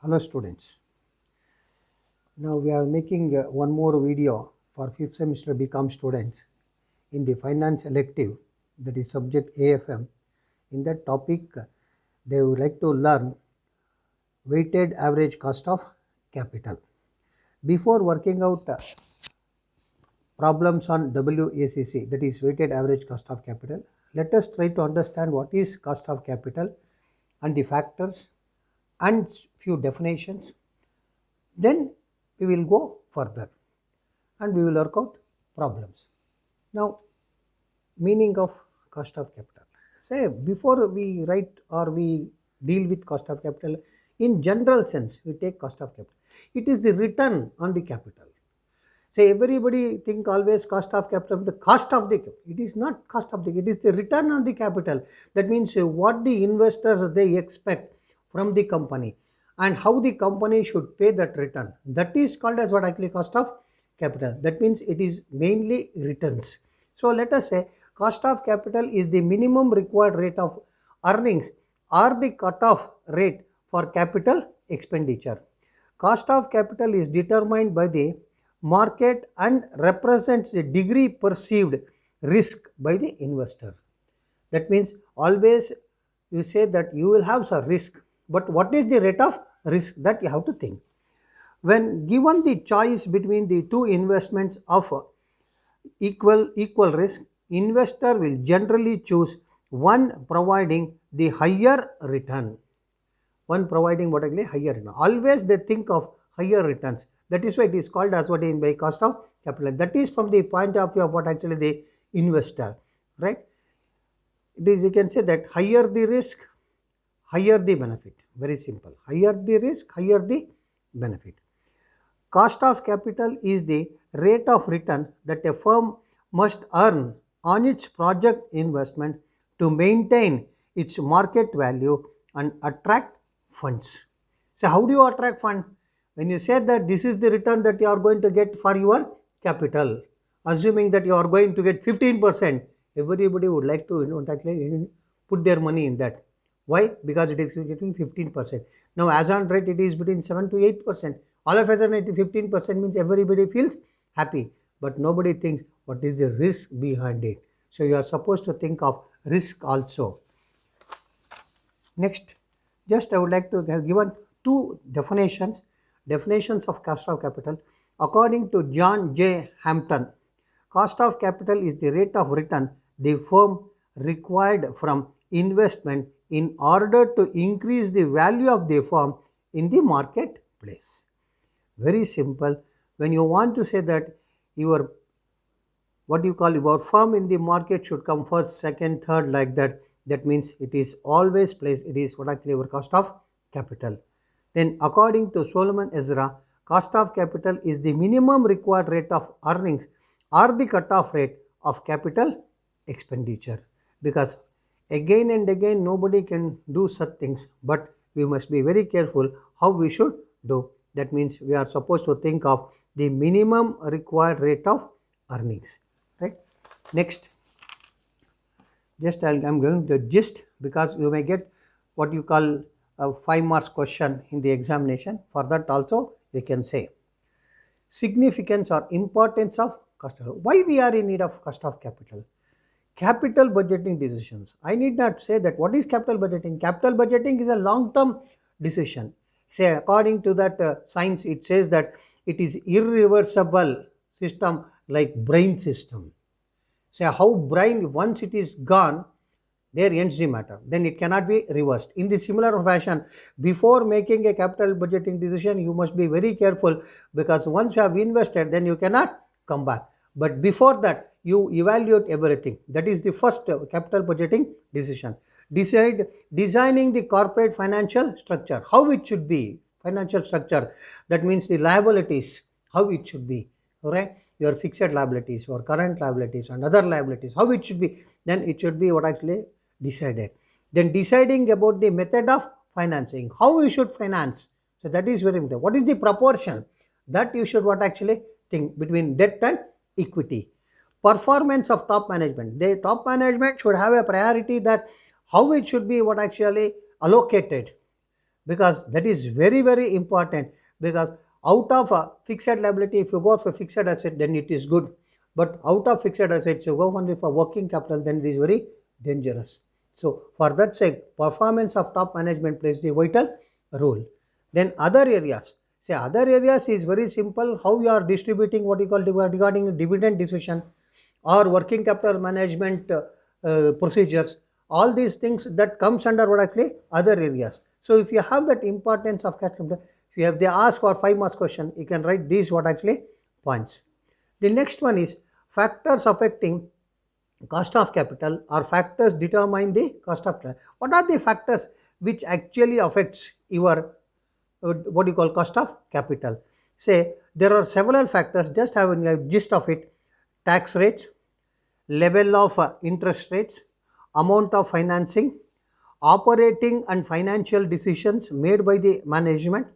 Hello students. Now we are making one more video for 5th semester BCom students in the finance elective, that is subject AFM. In that topic they would like to learn weighted average cost of capital. Before working out problems on WACC, that is weighted average cost of capital, let us try to understand what is cost of capital and the factors and few definitions. Then we will go further and we will work out problems. Now, meaning of cost of capital. Say, before we write or we deal with cost of capital, in general sense, we take cost of capital. It is the return on the capital. Say, everybody think always cost of capital, the cost of the capital. It is not cost of the, it is the return on the capital. That means what the investors they expect from the company and how the company should pay that return. That is called as what actually cost of capital. That means it is mainly returns. So let us say cost of capital is the minimum required rate of earnings or the cutoff rate for capital expenditure. Cost of capital is determined by the market and represents the degree perceived risk by the investor. That means always you say that you will have some risk, but what is the rate of risk, that you have to think. When given the choice between the two investments of equal risk, investor will generally choose one providing the higher return. One providing what actually higher return. Always they think of higher returns. That is why it is called as what in by cost of capital. That is from the point of view of what actually the investor, right? It is, you can say that higher the risk, higher the benefit. Very simple. Higher the risk, higher the benefit. Cost of capital is the rate of return that a firm must earn on its project investment to maintain its market value and attract funds. So, how do you attract fund? When you say that this is the return that you are going to get for your capital, assuming that you are going to get 15%, everybody would like to actually put their money in that. Why? Because it is getting 15%. Now, as on rate, it is between 7 to 8%. All of a sudden, it is 15% means everybody feels happy, but nobody thinks what is the risk behind it. So, you are supposed to think of risk also. Next, just I would like to have given two definitions of cost of capital. According to John J. Hampton, cost of capital is the rate of return the firm required from investment in order to increase the value of the firm in the marketplace. Very simple. When you want to say that your what you call your firm in the market should come first, second, third, like that. That means it is always placed, it is what actually your cost of capital. Then according to Solomon Ezra, cost of capital is the minimum required rate of earnings or the cutoff rate of capital expenditure. Because again and again nobody can do such things, but we must be very careful how we should do. That means we are supposed to think of the minimum required rate of earnings. Right? Next, just I'm going to gist, because you may get what you call a 5 marks question in the examination. For that also you can say significance or importance of cost of, why we are in need of cost of capital. Capital budgeting decisions. I need not say that what is capital budgeting. Capital budgeting is a long term decision. Say according to that science, it says that it is irreversible system like brain system. Say how brain, once it is gone, there ends the matter. Then it cannot be reversed. In the similar fashion, before making a capital budgeting decision, you must be very careful, because once you have invested, then you cannot come back. But before that, you evaluate everything. That is the first capital budgeting decision. Designing the corporate financial structure, how it should be. Financial structure, that means the liabilities, how it should be. Alright, your fixed liabilities or current liabilities and other liabilities, how it should be. Then it should be what actually decided. Then deciding about the method of financing, how you should finance. So that is very important. What is the proportion that you should what actually think between debt and equity. Performance of top management. The top management should have a priority that how it should be what actually allocated. because that is very important. Because out of a fixed liability, if you go for fixed asset, then it is good, but out of fixed assets you go only for working capital, then it is very dangerous. So for that sake, performance of top management plays the vital role. Then other areas, say other areas is very simple, how you are distributing what you call regarding dividend decision or working capital management procedures, all these things that comes under what actually other areas. So if you have that importance of cash flow, if you have they ask for 5 marks question, you can write these what actually points. The next one is factors affecting cost of capital or factors determine the cost of capital. What are the factors which actually affects your what you call cost of capital? Say there are several factors, just having a gist of it: tax rates, level of interest rates, amount of financing, operating and financial decisions made by the management,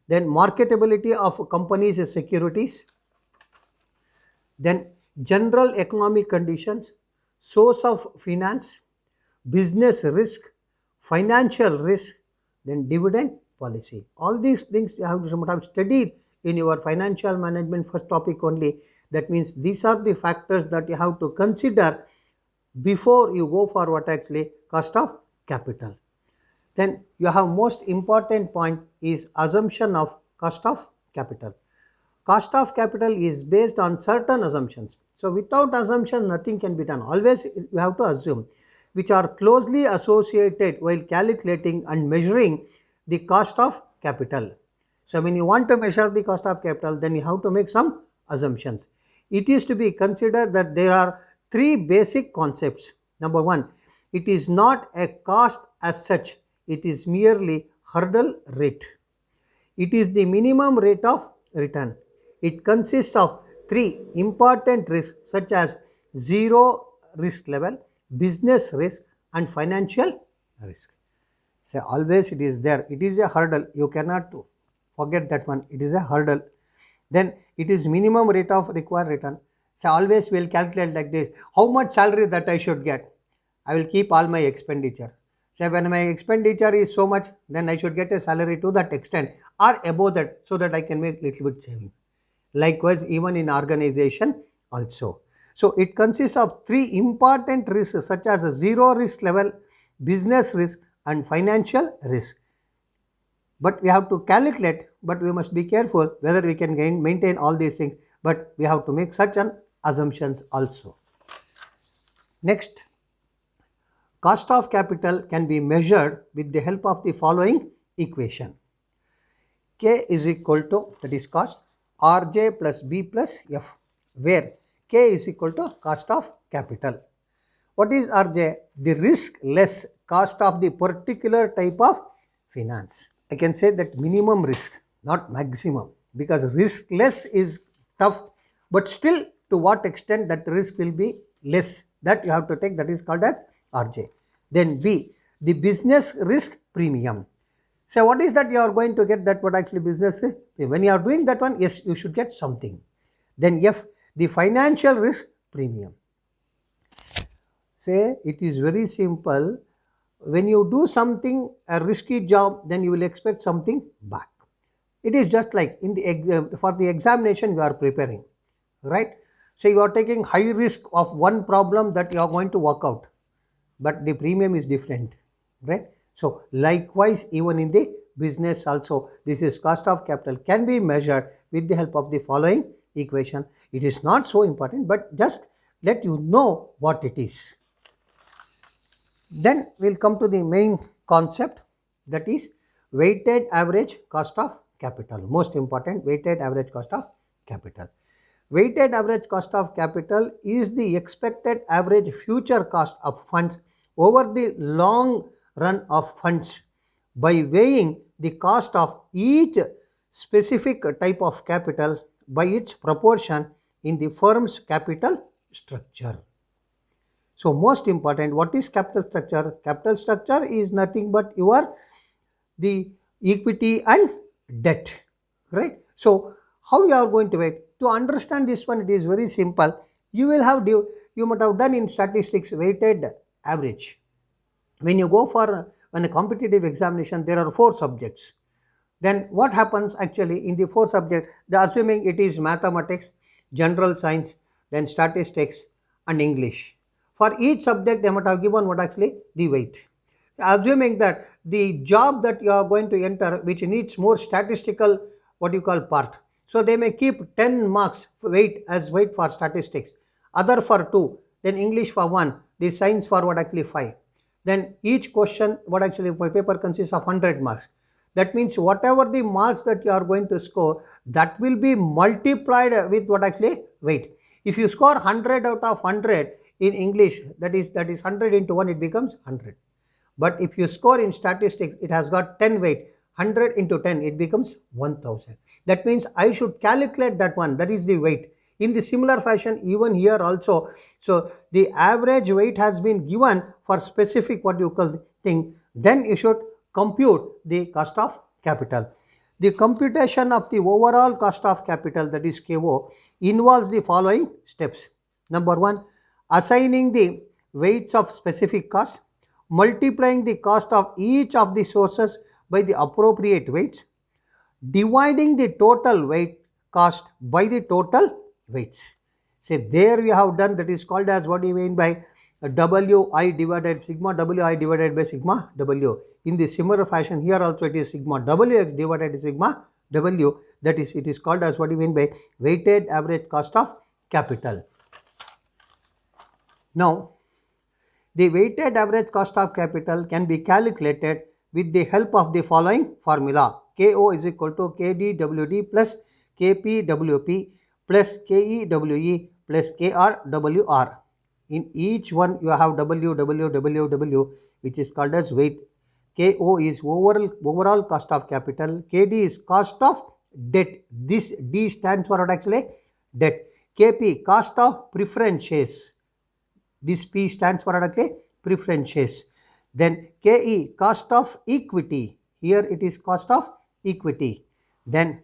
then marketability of companies' securities, then general economic conditions, source of finance, business risk, financial risk, then dividend policy. All these things you have to sometimes studied in your financial management first topic only. That means these are the factors that you have to consider before you go for what actually cost of capital. Then you have most important point is assumption of cost of capital. Cost of capital is based on certain assumptions. So without assumption, nothing can be done. Always you have to assume, which are closely associated while calculating and measuring the cost of capital. So when you want to measure the cost of capital, then you have to make some assumptions. It is to be considered that there are three basic concepts. Number one, it is not a cost as such, it is merely hurdle rate. It is the minimum rate of return. It consists of three important risks such as zero risk level, business risk, and financial risk. So always it is there. It is a hurdle. You cannot forget that one. It is a hurdle. Then it is minimum rate of required return. So always we will calculate like this. How much salary that I should get? I will keep all my expenditure. So when my expenditure is so much, then I should get a salary to that extent or above that, so that I can make little bit saving. Likewise, even in organization also. So it consists of three important risks such as a zero risk level, business risk, and financial risk. But we have to calculate, but we must be careful whether we can maintain all these things, but we have to make such an assumptions also. Next, cost of capital can be measured with the help of the following equation. K is equal to, that is cost, Rj plus B plus F, where K is equal to cost of capital. What is Rj? The risk less cost of the particular type of finance. I can say that minimum risk, not maximum, because risk less is tough, but still to what extent that risk will be less, that you have to take, that is called as Rj. Then B, the business risk premium. So what is that you are going to get, that what actually business risk? When you are doing that one, yes, you should get something. Then F, the financial risk premium. Say it is very simple. When you do something, a risky job, then you will expect something back. It is just like in the for the examination you are preparing, right? So you are taking high risk of one problem that you are going to work out, but the premium is different, right? So likewise, even in the business also, this is cost of capital can be measured with the help of the following equation. It is not so important, but just let you know what it is. Then we will come to the main concept, that is weighted average cost of capital. Most important, weighted average cost of capital. Weighted average cost of capital is the expected average future cost of funds over the long run of funds by weighing the cost of each specific type of capital by its proportion in the firm's capital structure. So most important, what is capital structure? Capital structure is nothing but the equity and debt, right? So how you are going to weigh? To understand this one, it is very simple. You will have you might have done in statistics weighted average. when you go for a competitive examination, there are 4 subjects. Then what happens actually in the 4 subjects, assuming it is mathematics, general science, then statistics and English. For each subject, they might have given what actually the weight. Assuming that the job that you are going to enter, which needs more statistical, what you call part. So they may keep 10 marks weight as weight for statistics, other for 2, then English for 1, the science for what actually 5. Then each question, what actually paper consists of 100 marks. That means whatever the marks that you are going to score, that will be multiplied with what actually weight. If you score 100 out of 100 in English, that is 100 into 1, it becomes 100. But if you score in statistics, it has got 10 weight. 100 into 10, it becomes 1000. That means I should calculate that one, that is the weight. In the similar fashion, even here also, so the average weight has been given for specific what you call thing, then you should compute the cost of capital. The computation of the overall cost of capital, that is KO, involves the following steps. Number 1, assigning the weights of specific cost, multiplying the cost of each of the sources by the appropriate weights, dividing the total weight cost by the total weights. Say there we have done, that is called as what do you mean by Wi divided sigma Wi divided by sigma W. In the similar fashion here also it is sigma Wx divided by sigma W, that is it is called as what do you mean by weighted average cost of capital. Now the weighted average cost of capital can be calculated with the help of the following formula. KO is equal to KDWD plus KPWP plus KEWE plus KRWR. In each one you have W, which is called as weight. KO is overall cost of capital. KD is cost of debt. This D stands for what actually? Debt. KP, cost of preference shares. This P stands for what? Preference shares. Then KE, cost of equity. Here it is cost of equity. Then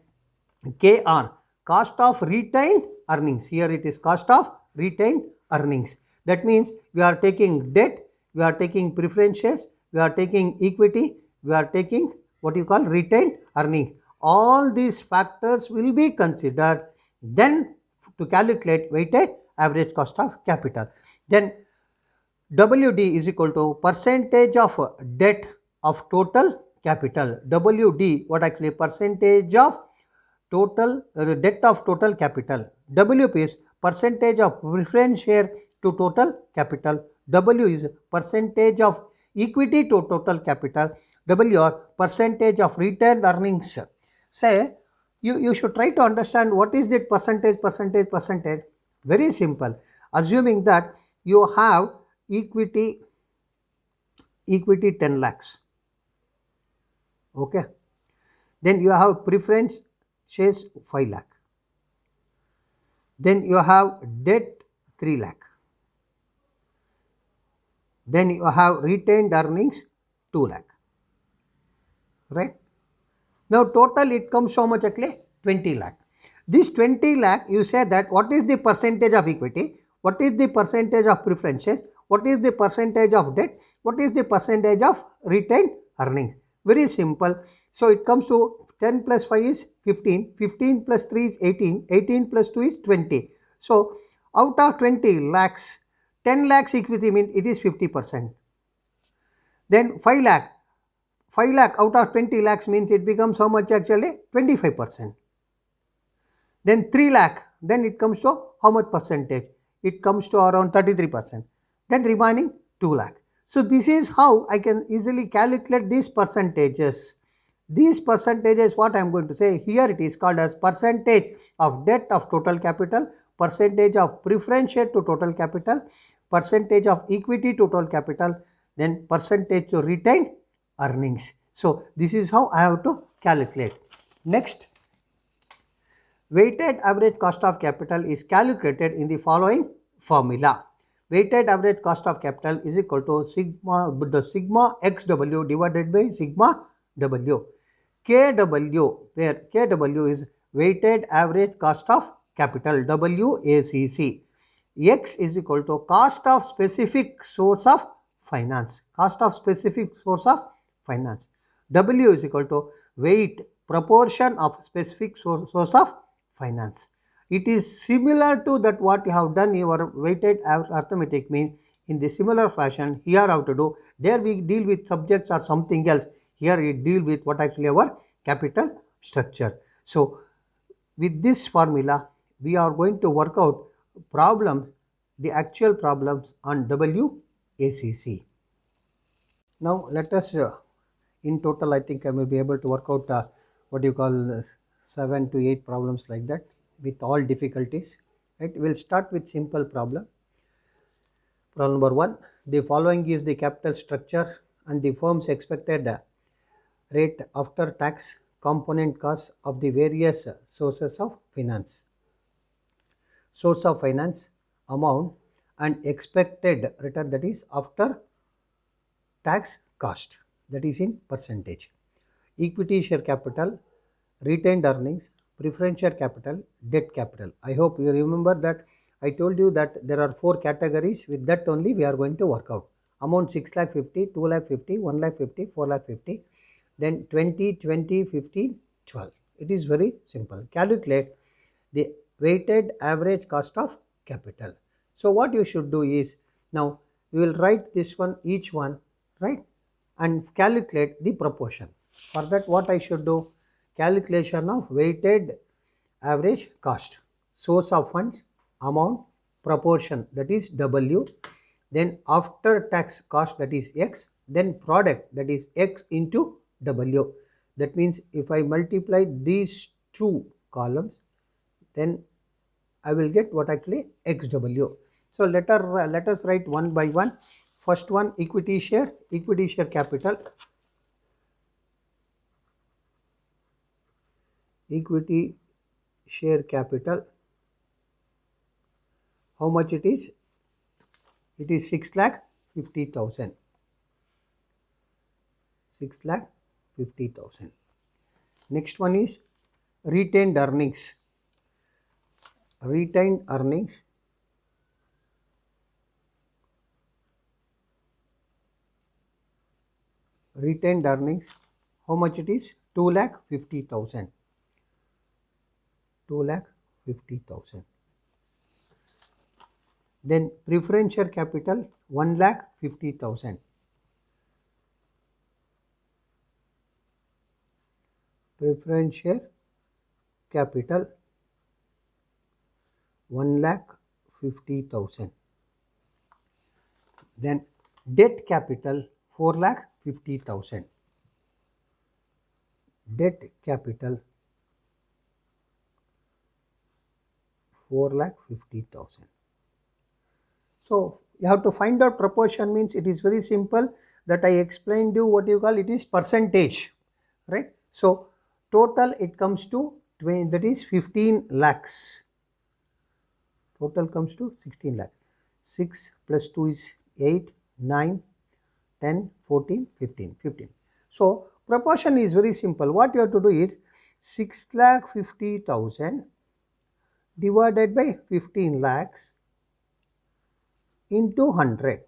KR, cost of retained earnings. Here it is cost of retained earnings. That means we are taking debt, we are taking preference shares, we are taking equity, we are taking what you call retained earnings. All these factors will be considered then to calculate weighted average cost of capital. Then WD is equal to percentage of debt of total capital. WD, what actually percentage of total debt of total capital. WP is percentage of preference share to total capital. W is percentage of equity to total capital. WR, percentage of retained earnings. Say, you should try to understand what is that percentage. Very simple. Assuming that you have equity 10 lakhs. Okay. Then you have preference shares 5 lakh. Then you have debt 3 lakh. Then you have retained earnings 2 lakh. Right? Now total it comes so much actually 20 lakh. This 20 lakh, you say that what is the percentage of equity, what is the percentage of preferences, what is the percentage of debt, what is the percentage of retained earnings. Very simple. So it comes to 10 plus 5 is 15, 15 plus 3 is 18, 18 plus 2 is 20. So out of 20 lakhs, 10 lakhs equity means it is 50%. Then 5 lakh. 5 lakh out of 20 lakhs means it becomes how much actually? 25%. Then 3 lakh, then it comes to how much percentage? It comes to around 33%. Then remaining 2 lakh. So this is how I can easily calculate these percentages. These percentages, what I am going to say here, it is called as percentage of debt of total capital, percentage of preference share to total capital, percentage of equity to total capital, then percentage to retained earnings. So this is how I have to calculate. Next, weighted average cost of capital is calculated in the following formula. Weighted average cost of capital is equal to sigma XW divided by sigma W. KW, where KW is weighted average cost of capital, WACC. X is equal to cost of specific source of finance, cost of specific source of finance. W is equal to weight proportion of specific source of finance. It is similar to that what you have done your weighted arithmetic means. In the similar fashion here how to do, there we deal with subjects or something else, here we deal with what actually our capital structure. So with this formula we are going to work out problems, the actual problems on WACC. Now let us in total I think I may be able to work out what you call 7 to 8 problems like that with all difficulties, right. We'll start with simple problem. Problem number 1, the following is the capital structure and the firm's expected rate after tax component costs of the various sources of finance. Source of finance, amount and expected return, that is after tax cost, that is in percentage. Equity share capital, retained earnings, preference share capital, debt capital. I hope you remember that I told you that there are 4 categories. With that only we are going to work out. Amount 6 lakh 50, 2 lakh 50, 1 lakh 50, 4 lakh 50, then 20, 20, 15, 12. It is very simple. Calculate the weighted average cost of capital. So what you should do is, now you will write this one, each one, right, and calculate the proportion. For that what I should do? Calculation of weighted average cost, source of funds, amount, proportion, that is W, then after tax cost, that is X, then product, that is X into W. That means if I multiply these 2 columns, then I will get what actually XW. So let us write one by one. First one, equity share capital. Equity share capital, how much it is? It is 6 lakh 50,000. 6 lakh 50,000. Next one is retained earnings. Retained earnings, how much it is? 2 lakh 50,000. 2 lakh 50,000. Then preference share capital, 1 lakh 50,000. Preference share capital, 1 lakh 50,000. Then debt capital, 4 lakh 50,000. Debt capital, 4 lakh 50,000. So you have to find out proportion, means it is very simple, that I explained you what you call it is percentage, right. So total it comes to 20, that is 15 lakhs. Total comes to 16 lakh. 6 plus 2 is 8, 9, 10, 14, 15, 15. So proportion is very simple. What you have to do is 6 lakh 50,000 divided by 15 lakhs into 100.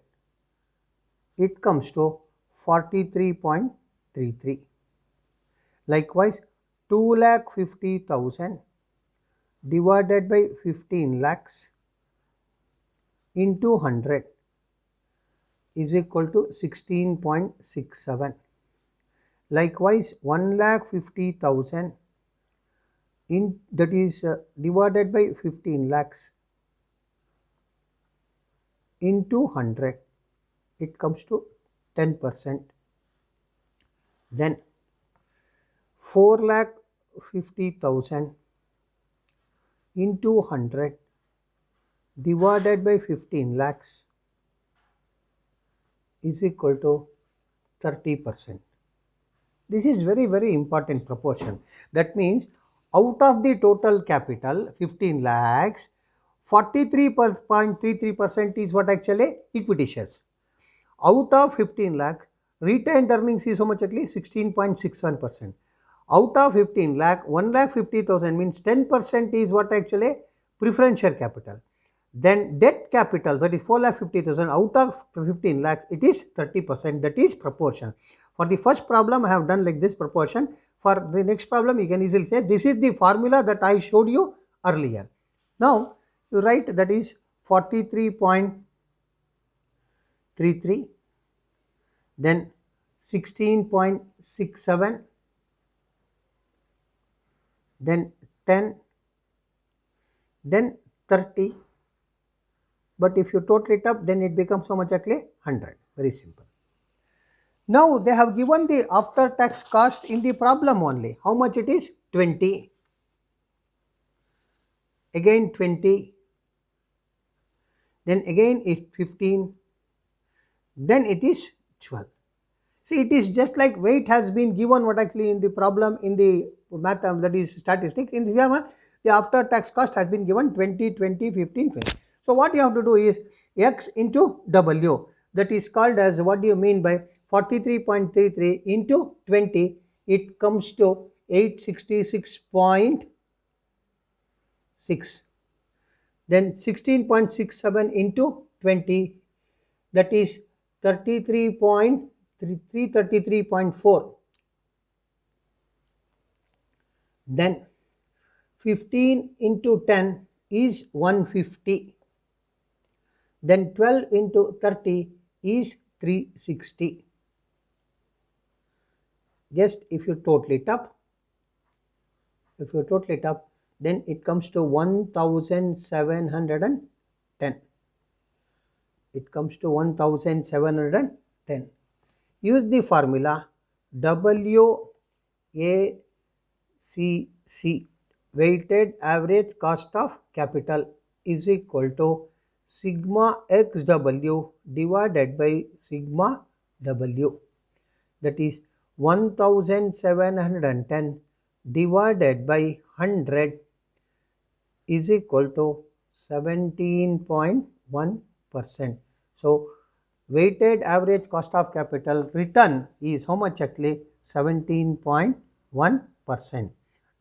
It comes to 43.33. Likewise, 2 lakh 50,000 divided by 15 lakhs into 100 is equal to 16.67. Likewise, 1 lakh 50,000 in that is divided by 15 lakhs into 100, it comes to 10%. Then 4 lakh 50,000 into 100 divided by 15 lakhs is equal to 30%. This is very important proportion. That means out of the total capital 15 lakhs, 43.33% is what actually equity shares. Out of 15 lakh, retained earnings is how much at least 16.61%. Out of 15 lakh, 1 lakh 50,000 means 10% is what actually preference share capital. Then debt capital, that is 4,50,000, out of 15 lakhs, it is 30%, that is proportion. For the first problem I have done like this proportion. For the next problem you can easily say this is the formula that I showed you earlier. Now you write that is 43.33, then 16.67, then 10, then 30. But if you total it up, then it becomes how much actually? 100. Very simple. Now they have given the after tax cost in the problem only. How much it is? 20. Again 20. Then again it 15. Then it is 12. See, it is just like weight has been given what actually in the problem in the math, that is statistics. In the one, the after tax cost has been given 20, 20, 15, 20. So what you have to do is x into w. That is called as, what do you mean by 43.33 into 20? It comes to 866.6. Then 16.67 into 20, that is 333.4. Then 15 into 10 is 150. Then 12 into 30 is 360. Just if you total it up, then it comes to 1710. It comes to 1710. Use the formula WACC, weighted average cost of capital, is equal to sigma xw divided by sigma w. That is 1710 divided by 100 is equal to 17.1%. So weighted average cost of capital return is how much actually? 17.1%.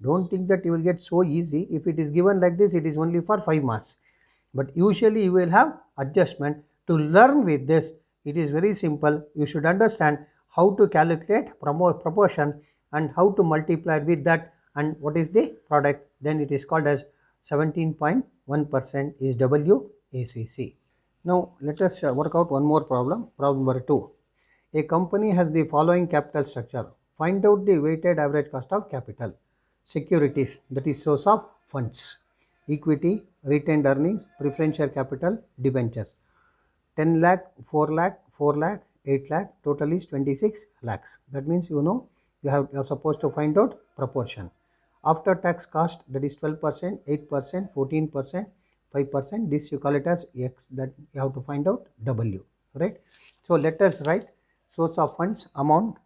Don't think that you will get so easy. If it is given like this, it is only for 5 marks. But usually you will have adjustment. To learn with this, it is very simple. You should understand how to calculate proportion and how to multiply with that and what is the product. Then it is called as 17.1% is WACC. Now let us work out one more problem. Problem number 2. A company has the following capital structure. Find out the weighted average cost of capital. Securities, that is source of funds. Equity, retained earnings, preference share capital, debentures. 10 lakh, 4 lakh, 4 lakh, 8 lakh, total is 26 lakhs. That means you are supposed to find out proportion. After tax cost, that is 12%, 8%, 14%, 5%. This you call it as X, that you have to find out W, right? So let us write source of funds, amount,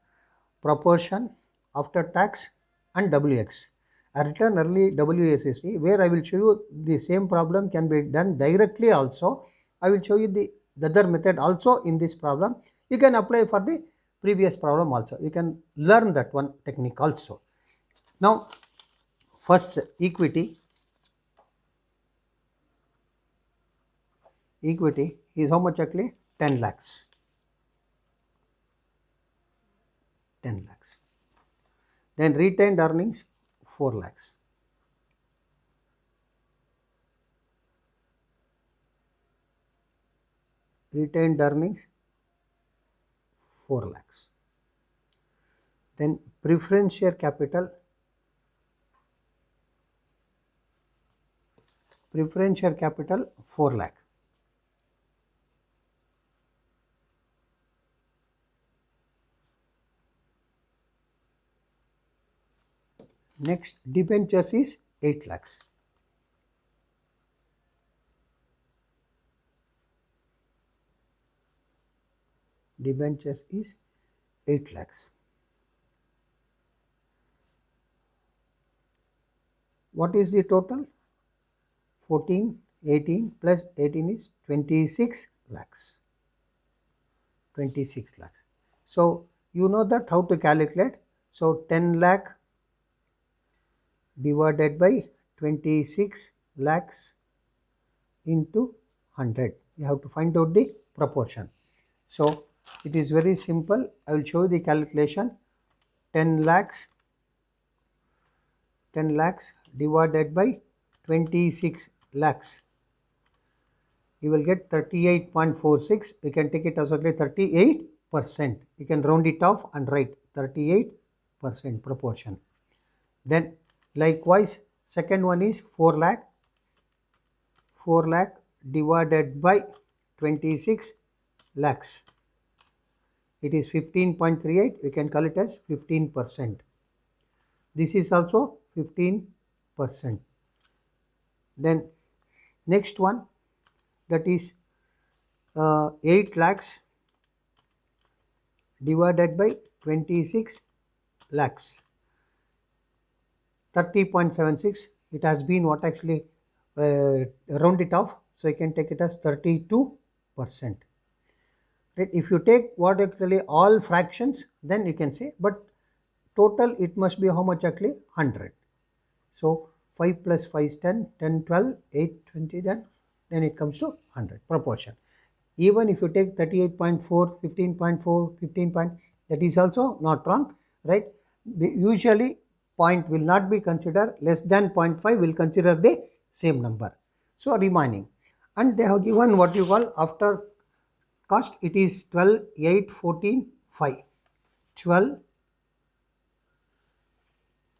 proportion, after tax, and WX. I written early WACC, where I will show you the same problem can be done directly also. I will show you the other method also in this problem. You can apply for the previous problem also. You can learn that one technique also. Now, first equity. Equity is how much actually? 10 lakhs. 10 lakhs. Then retained earnings 4 lakhs. Retained earnings 4 lakhs. Then preference share capital. Preference share capital 4 lakh. Next, debentures is 8 lakhs. Debentures is 8 lakhs. What is the total? 14, 18 plus 18 is 26 lakhs. 26 lakhs. So you know that how to calculate. So 10 lakh divided by 26 lakhs into 100. You have to find out the proportion. So it is very simple. I will show you the calculation. 10 lakhs divided by 26 lakhs. You will get 38.46. You can take it as only 38%. You can round it off and write 38% proportion. Then likewise, second one is 4 lakh. 4 lakh divided by 26 lakhs. It is 15.38. We can call it as 15%. This is also 15%. Then next one, that is 8 lakhs divided by 26 lakhs. 30.76. It has been what actually round it off, so you can take it as 32%. Right? If you take what actually all fractions, then you can say, but total it must be how much actually? 100. So 5 plus 5 is 10, 10, 12, 8, 20, then it comes to 100 proportion. Even if you take 38.4, 15.4, 15 point, that is also not wrong, right? Usually point will not be considered, less than 0.5 will consider the same number. So remaining, and they have given what you call after cost, it is 12, 8, 14, 5. 12,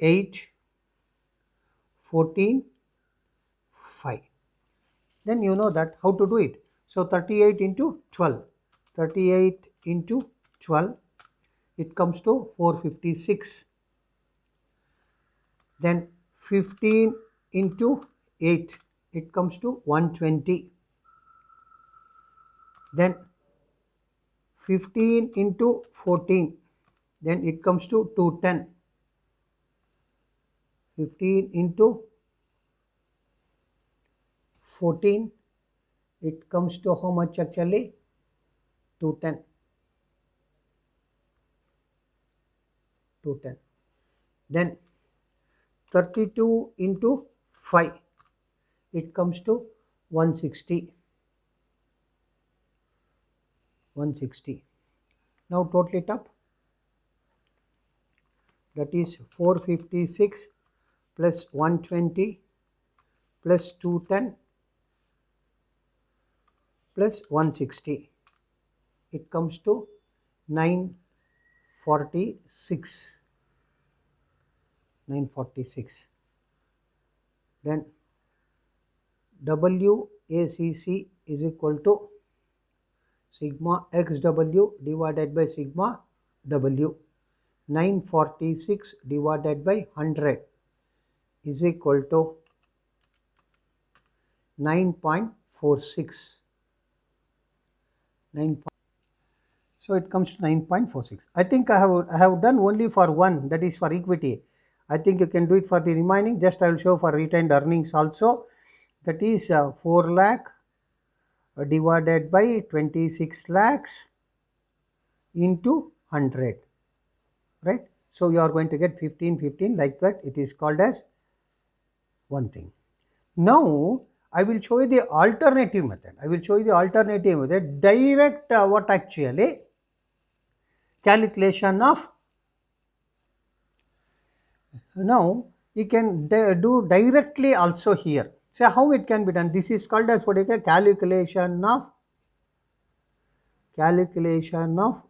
8, 14, 5. Then you know that how to do it. So 38 into 12. 38 into 12, it comes to 456. Then 15 into 8, it comes to 120. Then 15 into 14, then it comes to 210. 15 into 14, it comes to how much actually? 210. 210. Then 32 into 5, it comes to 160. 160. Now total it up. That is 456 plus 120 plus 210 plus 160. It comes to 946. 946. Then WACC is equal to sigma XW divided by sigma W. 946 divided by 100 is equal to 9.46. 9. So it comes to 9.46. I think I have done only for one, that is for equity. I think you can do it for the remaining. Just I will show for retained earnings also. That is 4 lakh divided by 26 lakhs into 100. Right? So you are going to get 15, 15 like that. It is called as one thing. Now I will show you the alternative method. Direct what actually? Calculation of. Now you can do directly also here. So how it can be done? This is called as what is a calculation of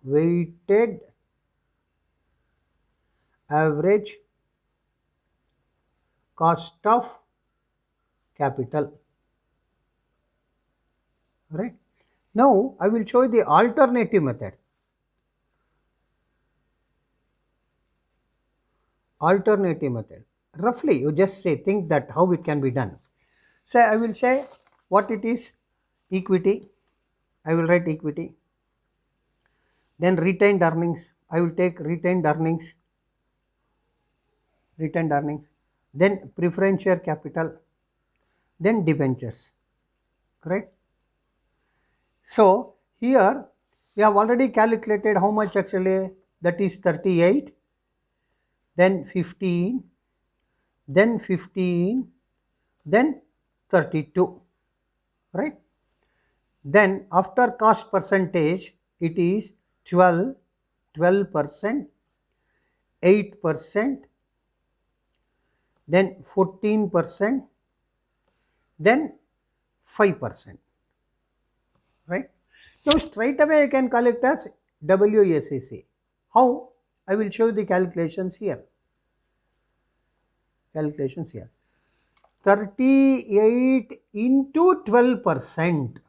weighted average cost of capital. Right? Now I will show you the alternative method. Roughly you just say, think that how it can be done. So I will say what it is: equity. I will write equity. Then retained earnings. I will take retained earnings. Then preference share capital. Then debentures. Correct? So here we have already calculated how much actually, that is 38, then 15, then 15, then 32. right? Then after cost percentage, it is 12%, 8%, then 14%, then 5%, right? Now straight away I can call it as WACC. How? I will show you the calculations here. 38 into 12%.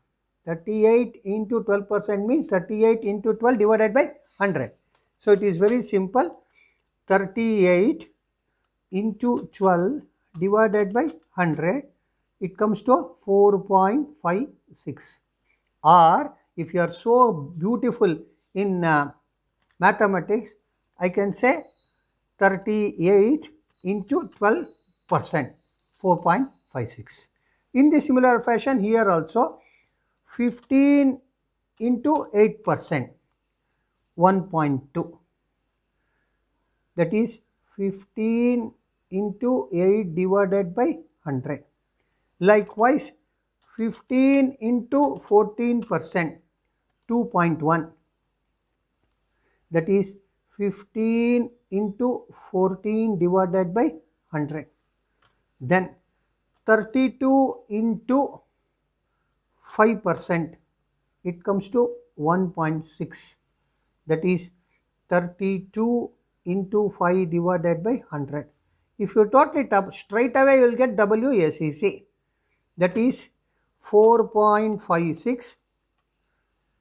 38 into 12% means 38 into 12 divided by 100. So it is very simple. 38 into 12 divided by 100, it comes to 4.56. Or if you are so beautiful in mathematics, I can say 38 into 12%, 4.56. In the similar fashion, here also 15 into 8%, 1.2. That is 15 into 8 divided by 100. Likewise, 15 into 14%, 2.1. That is 15 into 14 divided by 100. Then 32 into 5%, it comes to 1.6. That is 32 into 5 divided by 100. If you total it up, straight away you will get WACC. That is 4.56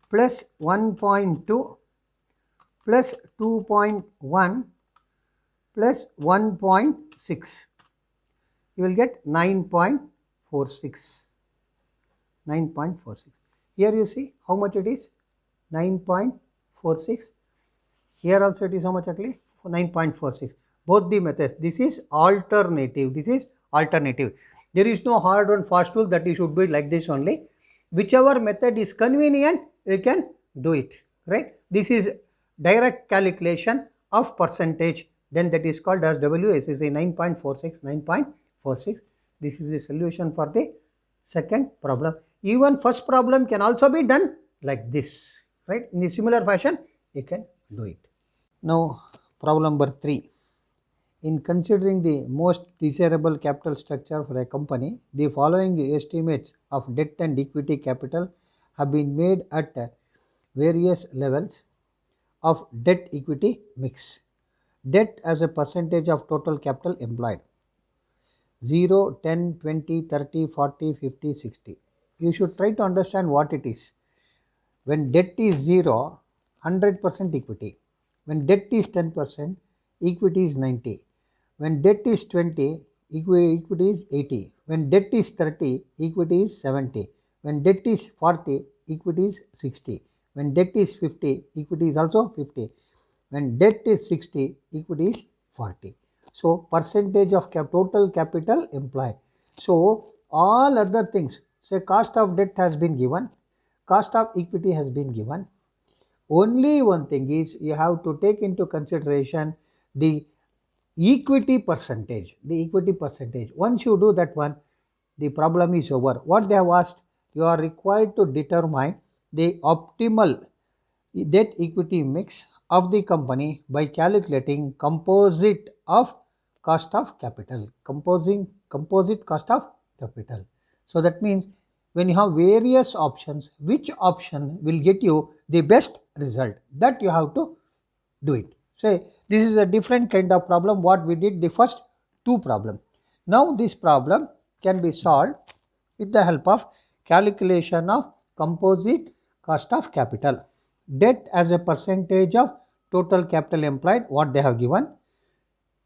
plus 1.2 plus 2.1 plus 1.6. You will get 9.46. 9.46. Here you see how much it is, 9.46. Here also it is how much actually, 9.46. Both the methods. This is alternative. This is alternative. There is no hard and fast rule that you should do it like this only. Whichever method is convenient, you can do it, right? This is direct calculation of percentage. Then that is called as WACC, 9.46, 9.46. This is the solution for the second problem. Even first problem can also be done like this, right? In the similar fashion, you can do it. Now, problem number 3. In considering the most desirable capital structure for a company, the following estimates of debt and equity capital have been made at various levels of debt equity mix. Debt as a percentage of total capital employed: 0, 10, 20, 30, 40, 50, 60. You should try to understand what it is. When debt is 0, 100% equity. When debt is 10%, equity is 90. When debt is 20, equity is 80. When debt is 30, equity is 70. When debt is 40, equity is 60. When debt is 50, equity is also 50. When debt is 60, equity is 40. So, percentage of total capital employed. So, all other things, say cost of debt has been given, cost of equity has been given. Only one thing is you have to take into consideration the equity percentage. The equity percentage. Once you do that one, the problem is over. What they have asked, you are required to determine the optimal debt equity mix of the company by calculating composite of cost of capital. Composite cost of capital. So that means when you have various options, which option will get you the best result, that you have to do it. Say this is a different kind of problem what we did the first two problem. Now this problem can be solved with the help of calculation of composite cost of capital. Debt as a percentage of total capital employed, what they have given.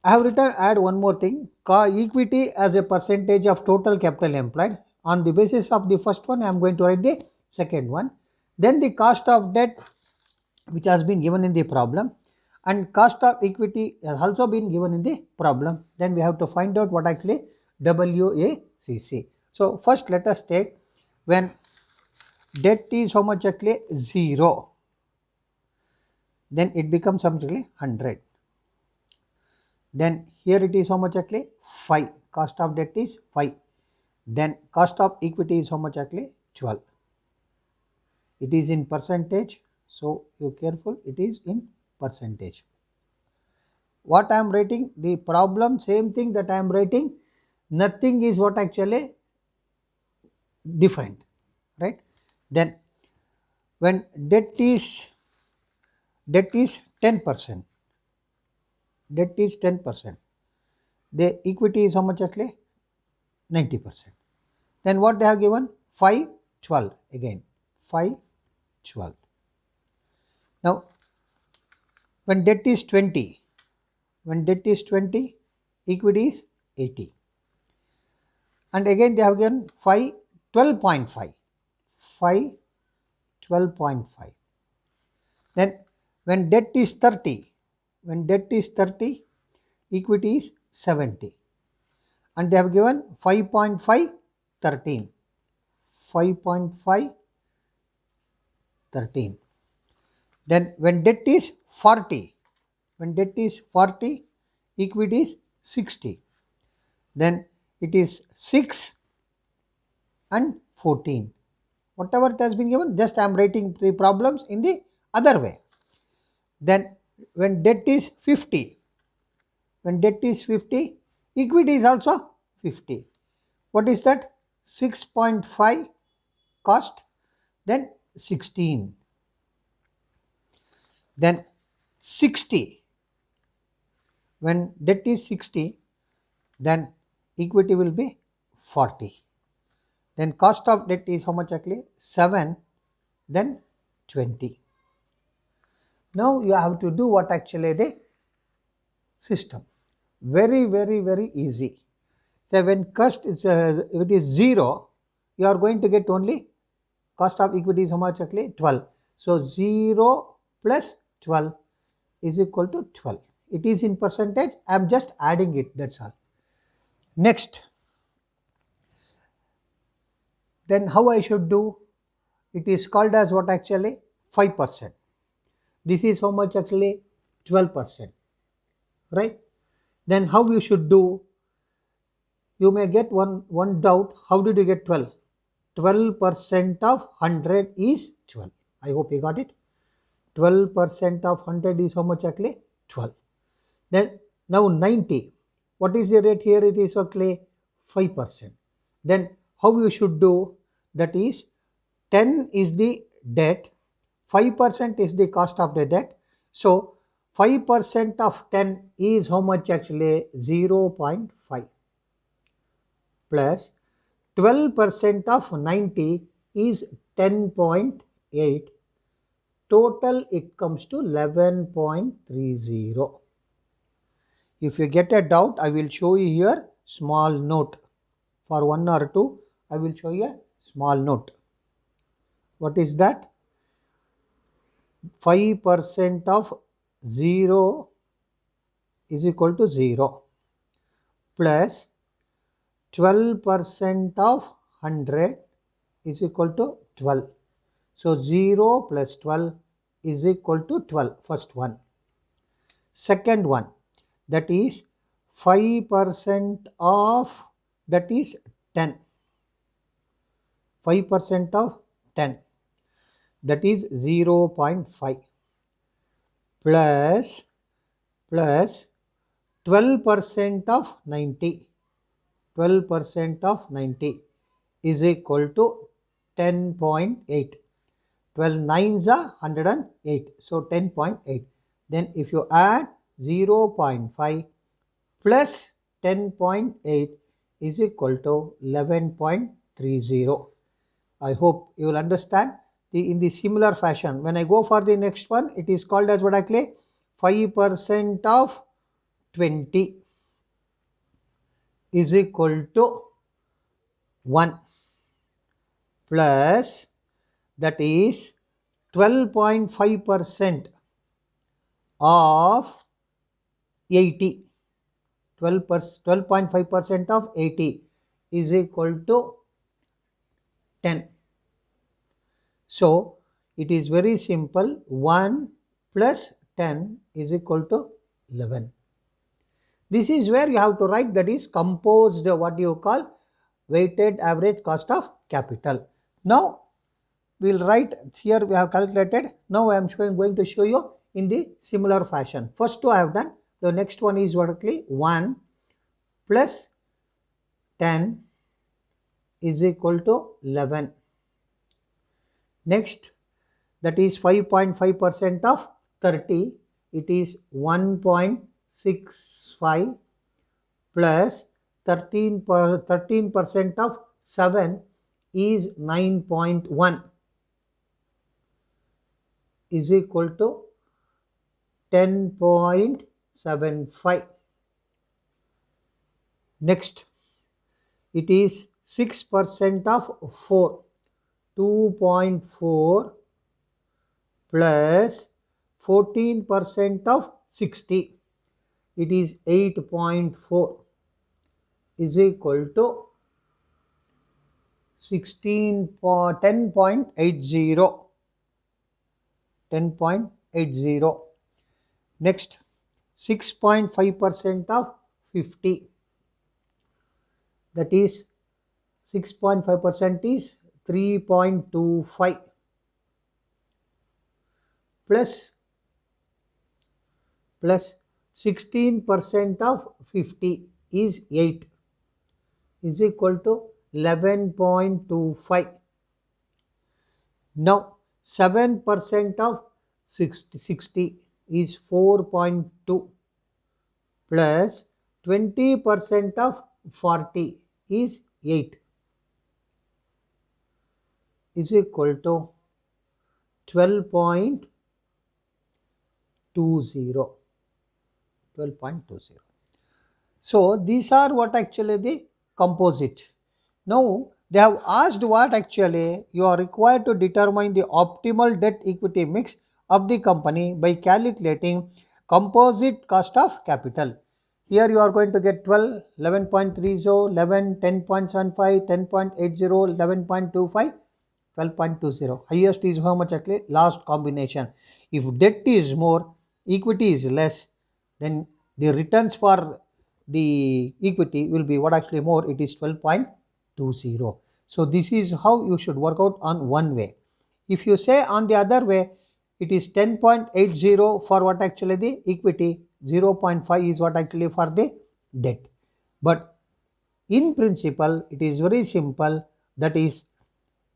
I have written, add one more thing, equity as a percentage of total capital employed. On the basis of the first one, I am going to write the second one. Then the cost of debt which has been given in the problem, and cost of equity has also been given in the problem. Then we have to find out what actually WACC. So first let us take when debt is how much actually 0, then it becomes something like 100. Then here it is how much actually 5, cost of debt is 5. Then cost of equity is how much actually 12. It is in percentage, so you careful, it is in percentage. What I am writing, the problem, same thing that I am writing, nothing is what actually different, right? Then when debt is 10%, debt is 10%, the equity is how much actually? 90%. Then what they have given? 5, 12 again, 5, 12. Now when debt is 20, equity is 80. And again they have given 5, 12.5, 5, 12.5. Then when debt is 30, equity is 70. And they have given 5.5, 13, 5.5, 13. Then when debt is 40, equity is 60. Then it is 6 and 14. Whatever it has been given, just I am writing the problems in the other way. Then when debt is 50, equity is also 50. What is that? 6.5 cost, then 16. Then 60, when debt is 60, then equity will be 40. Then cost of debt is how much actually? 7, then 20. Now you have to do what actually the system. Very, very, very easy. So when cost is if it is 0, you are going to get only cost of equity is how much actually? 12. So 0 plus 12 is equal to 12. It is in percentage. I am just adding it, that's all. Next, then how I should do? It is called as what actually? 5%. This is how much actually? 12%, right? Then how you should do? You may get one doubt. How did you get 12? 12% of 100 is 12. I hope you got it. 12% of 100 is how much actually? 12. Then now 90. What is the rate here? It is actually 5%. Then how you should do? That is 10 is the debt, 5% is the cost of the debt. So 5% of 10 is how much actually? 0.5 plus 12% of 90 is 10.8. Total it comes to 11.30. If you get a doubt, I will show you here small note. For 1 or 2, I will show you a small note. What is that? 5% of 0 is equal to 0 plus 12% of 100 is equal to 12. So 0 plus 12 is equal to 12. First one. Second one, that is 5% of, that is 10. 5% of 10, that is 0.5 plus 12% of 90. 12% of 90 is equal to 10.8. 12 nines are 108. So 10.8. Then if you add 0.5 plus 10.8 is equal to 11.30. I hope you will understand. In the similar fashion, when I go for the next one, it is called as what actually? 5% of 20 is equal to 1 plus, that is 12.5% of 80. 12.5% of 80 is equal to 10. So it is very simple. 1 plus 10 is equal to 11. This is where you have to write, that is composed, what you call weighted average cost of capital. Now we'll write here we have calculated. Now I am going to show you in the similar fashion. First two I have done. The next one is vertically 1 plus 10 is equal to 11. Next, that is 5.5% of 30, it is 1.65 plus 13% of 7 is 9.1 is equal to 10.75. Next, it is 6% of 4, 2.4 plus 14% of 60, it is 8.4 is equal to 10.80. 10.80. Next, 6.5% of 50, that is 6.5% is 3.25 plus 16% of 50 is 8 is equal to 11.25. Now 7% of 60 is 4.2 plus 20% of 40 is 8 is equal to 12.20. 12.20. So these are what actually the composite. Now they have asked what actually you are required to determine the optimal debt equity mix of the company by calculating composite cost of capital. Here you are going to get 12, 11.30, 11, 10.75, 10.80, 11.25, 12.20. Highest is how much actually? Last combination. If debt is more, equity is less, then the returns for the equity will be what actually more? It is 12.20. So this is how you should work out on one way. If you say on the other way, it is 10.80 for what actually the equity, 0.5 is what actually for the debt. But in principle, it is very simple. That is,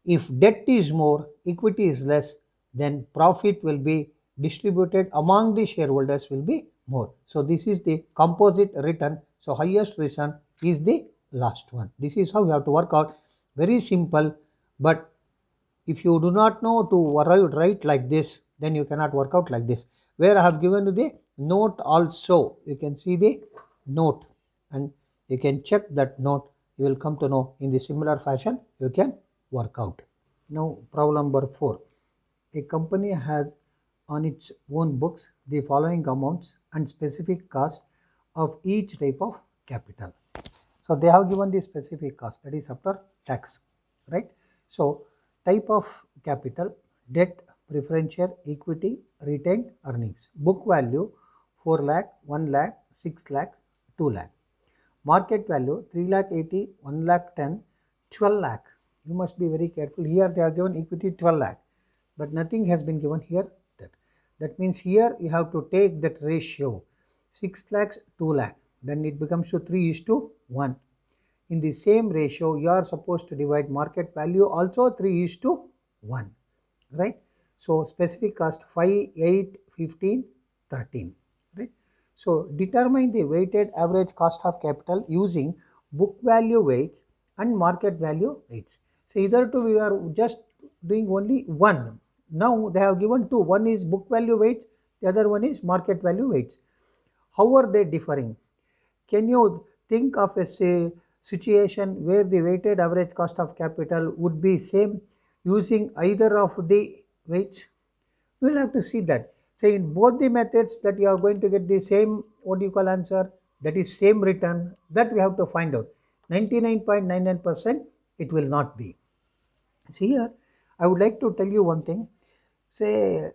if debt is more, equity is less, then profit will be distributed among the shareholders will be more. So this is the composite return. So highest return is the last one. This is how we have to work out. Very simple, but if you do not know to write like this, then you cannot work out like this. Where I have given you the note also, you can see the note and you can check that note. You will come to know in the similar fashion you can work out. Now problem number 4. A company has on its own books the following amounts and specific cost of each type of capital. So they have given the specific cost, that is after tax, right? So type of capital, debt, preference share, equity, retained earnings. Book value 4 lakh, 1 lakh, 6 lakh, 2 lakh. Market value 3 lakh 80, 1 lakh 10, 12 lakh. You must be very careful. Here they have given equity 12 lakh, but nothing has been given here. That means here you have to take that ratio 6 lakhs 2 lakh, then it becomes to 3:1. In the same ratio you are supposed to divide market value also 3:1, right? So specific cost 5, 8, 15, 13, right? So determine the weighted average cost of capital using book value weights and market value weights. So either two we are just doing only one. Now they have given two. One is book value weights, the other one is market value weights. How are they differing? Can you think of a situation where the weighted average cost of capital would be same using either of the weights? We will have to see that. Say in both the methods that you are going to get the same what you call answer, that is same return, that we have to find out. 99.99% it will not be. See here, I would like to tell you one thing. Say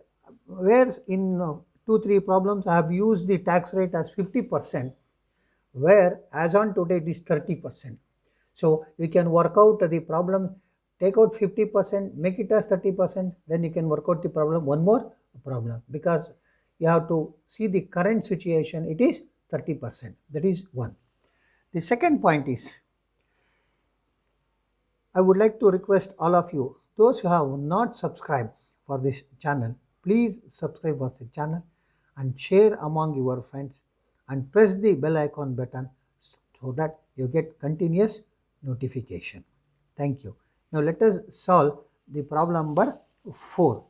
where in 2-3 problems I have used the tax rate as 50%, where as on today it is 30%. So we can work out the problem take out 50%, make it as 30%, then you can work out the problem. One more problem, because you have to see the current situation, it is 30%. That is one. The second point is, I would like to request all of you, those who have not subscribed for this channel, please subscribe for the channel and share among your friends and press the bell icon button so that you get continuous notification. Thank you. Now let us solve the problem number 4,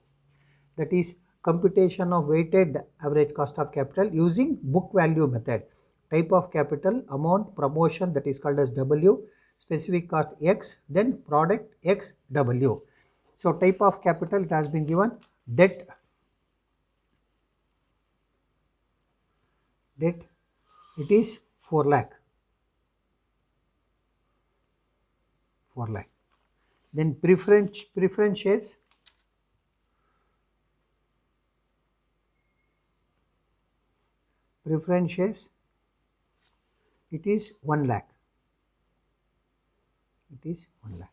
that is computation of weighted average cost of capital using book value method. Type of capital, amount, proportion, that is called as W, specific cost X, then product X W. So type of capital, it has been given debt, it is 4 lakh, 4 lakh. Then preference shares, it is 1 lakh, it is 1 lakh.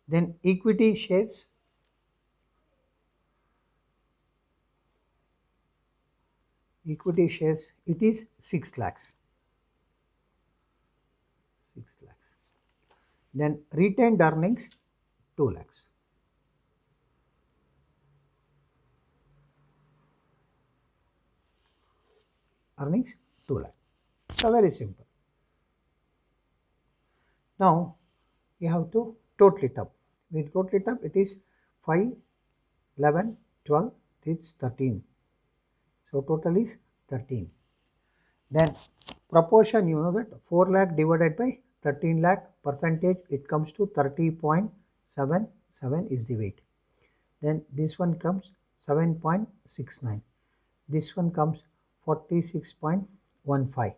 Then equity shares, it is 6 lakhs, 6 lakhs. Then retained earnings, 2 lakhs. Earnings 2 lakh. So very simple. Now you have to total it up. We total it up, it is 5, 11, 12, it's 13. So total is 13. Then proportion, you know that 4 lakh divided by 13 lakh, percentage, it comes to 30.77 is the weight. Then this one comes 7.69. This one comes 46.15.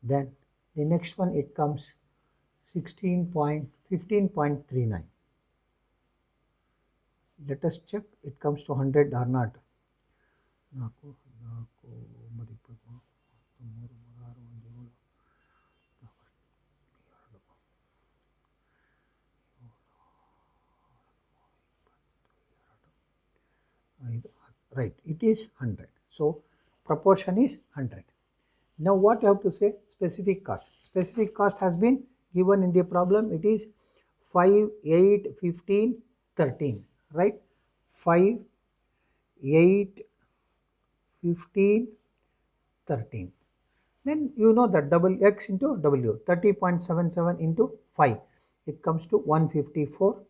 Then the next one, it comes 15.39. Let us check it comes to 100 or not. Right, it is 100. So proportion is 100. Now what you have to say? Specific cost. Specific cost has been given in the problem. It is 5, 8, 15, 13. Right? 5, 8, 15, 13. Then you know that double X into W, 30.77 into 5. It comes to 154.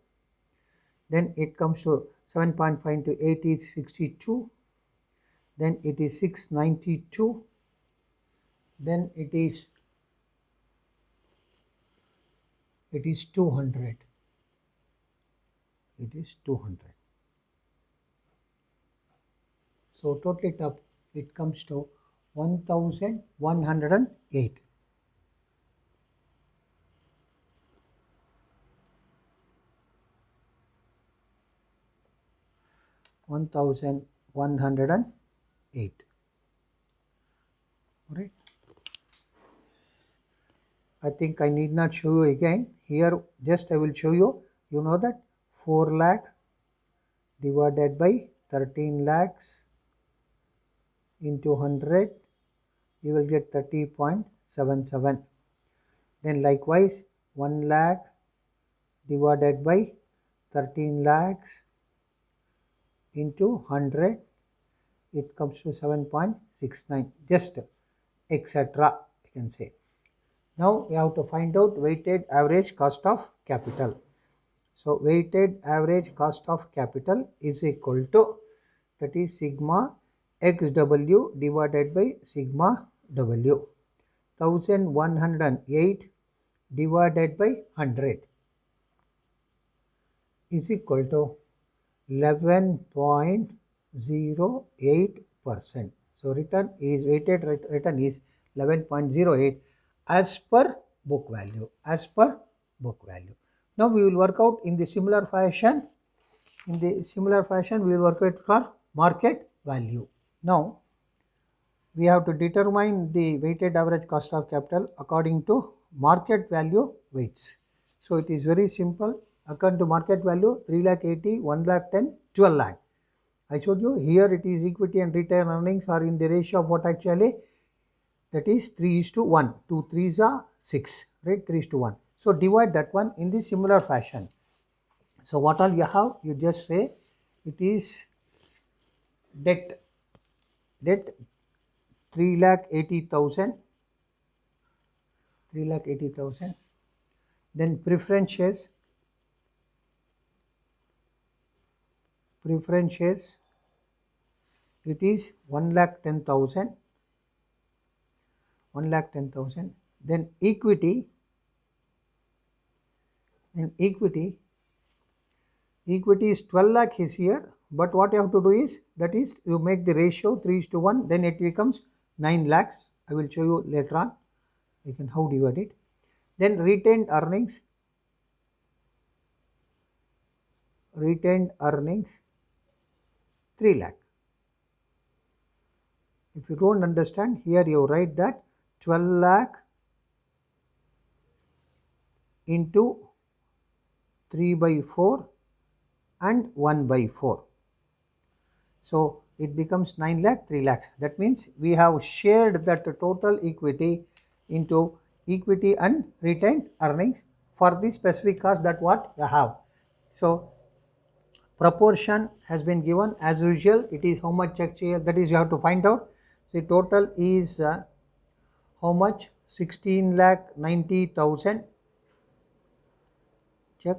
Then it comes to 7.5 into 8 is 62. Then it is 692. Then it is 200. It is 200. So total it up, it comes to 1108. 1108. Alright. I think I need not show you again. Here just I will show you. You know that 4 lakh divided by 13 lakhs into 100, you will get 30.77. Then likewise 1 lakh divided by 13 lakhs into 100, it comes to 7.69, just etc. you can say. Now we have to find out weighted average cost of capital. So weighted average cost of capital is equal to, that is sigma xw divided by sigma w. 1108 divided by 100 is equal to 11.08%. So return is weighted return is 11.08 as per book value. Now we will work out in the similar fashion. We will work out for market value. Now we have to determine the weighted average cost of capital according to market value weights. So it is very simple. According to market value, 3 lakh 80, 1 lakh 10, 12 lakh. I showed you here it is equity and retained earnings are in the ratio of what actually? That is 3:1. 2 3s are 6, right? 3:1. So divide that one in the similar fashion. So what all you have? You just say it is debt 3,80,000, 3,80,000. Then preference shares, it is 1,10,000, 1,10,000. Then equity is 12 lakh is here, but what you have to do is, that is you make the ratio 3:1, then it becomes 9 lakhs. I will show you later on you can how divide it. Then retained earnings 3 lakh. If you don't understand, here you write that 12 lakh into 3/4 and 1/4. So it becomes 9 lakh, 3 lakhs. That means we have shared that total equity into equity and retained earnings for the specific cost that what you have. So proportion has been given as usual. It is how much actually, that is you have to find out. The total is how much? 16,90,000. Check.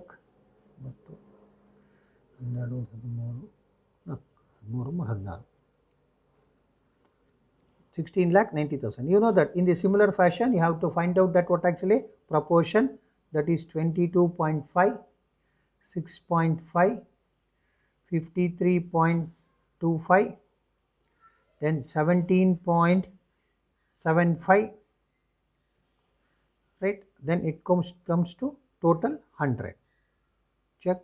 16,90,000. You know that in the similar fashion you have to find out that what actually proportion, that is 22.5, 6.5, 53.25, then 17.75, right? Then it comes to total 100. Check.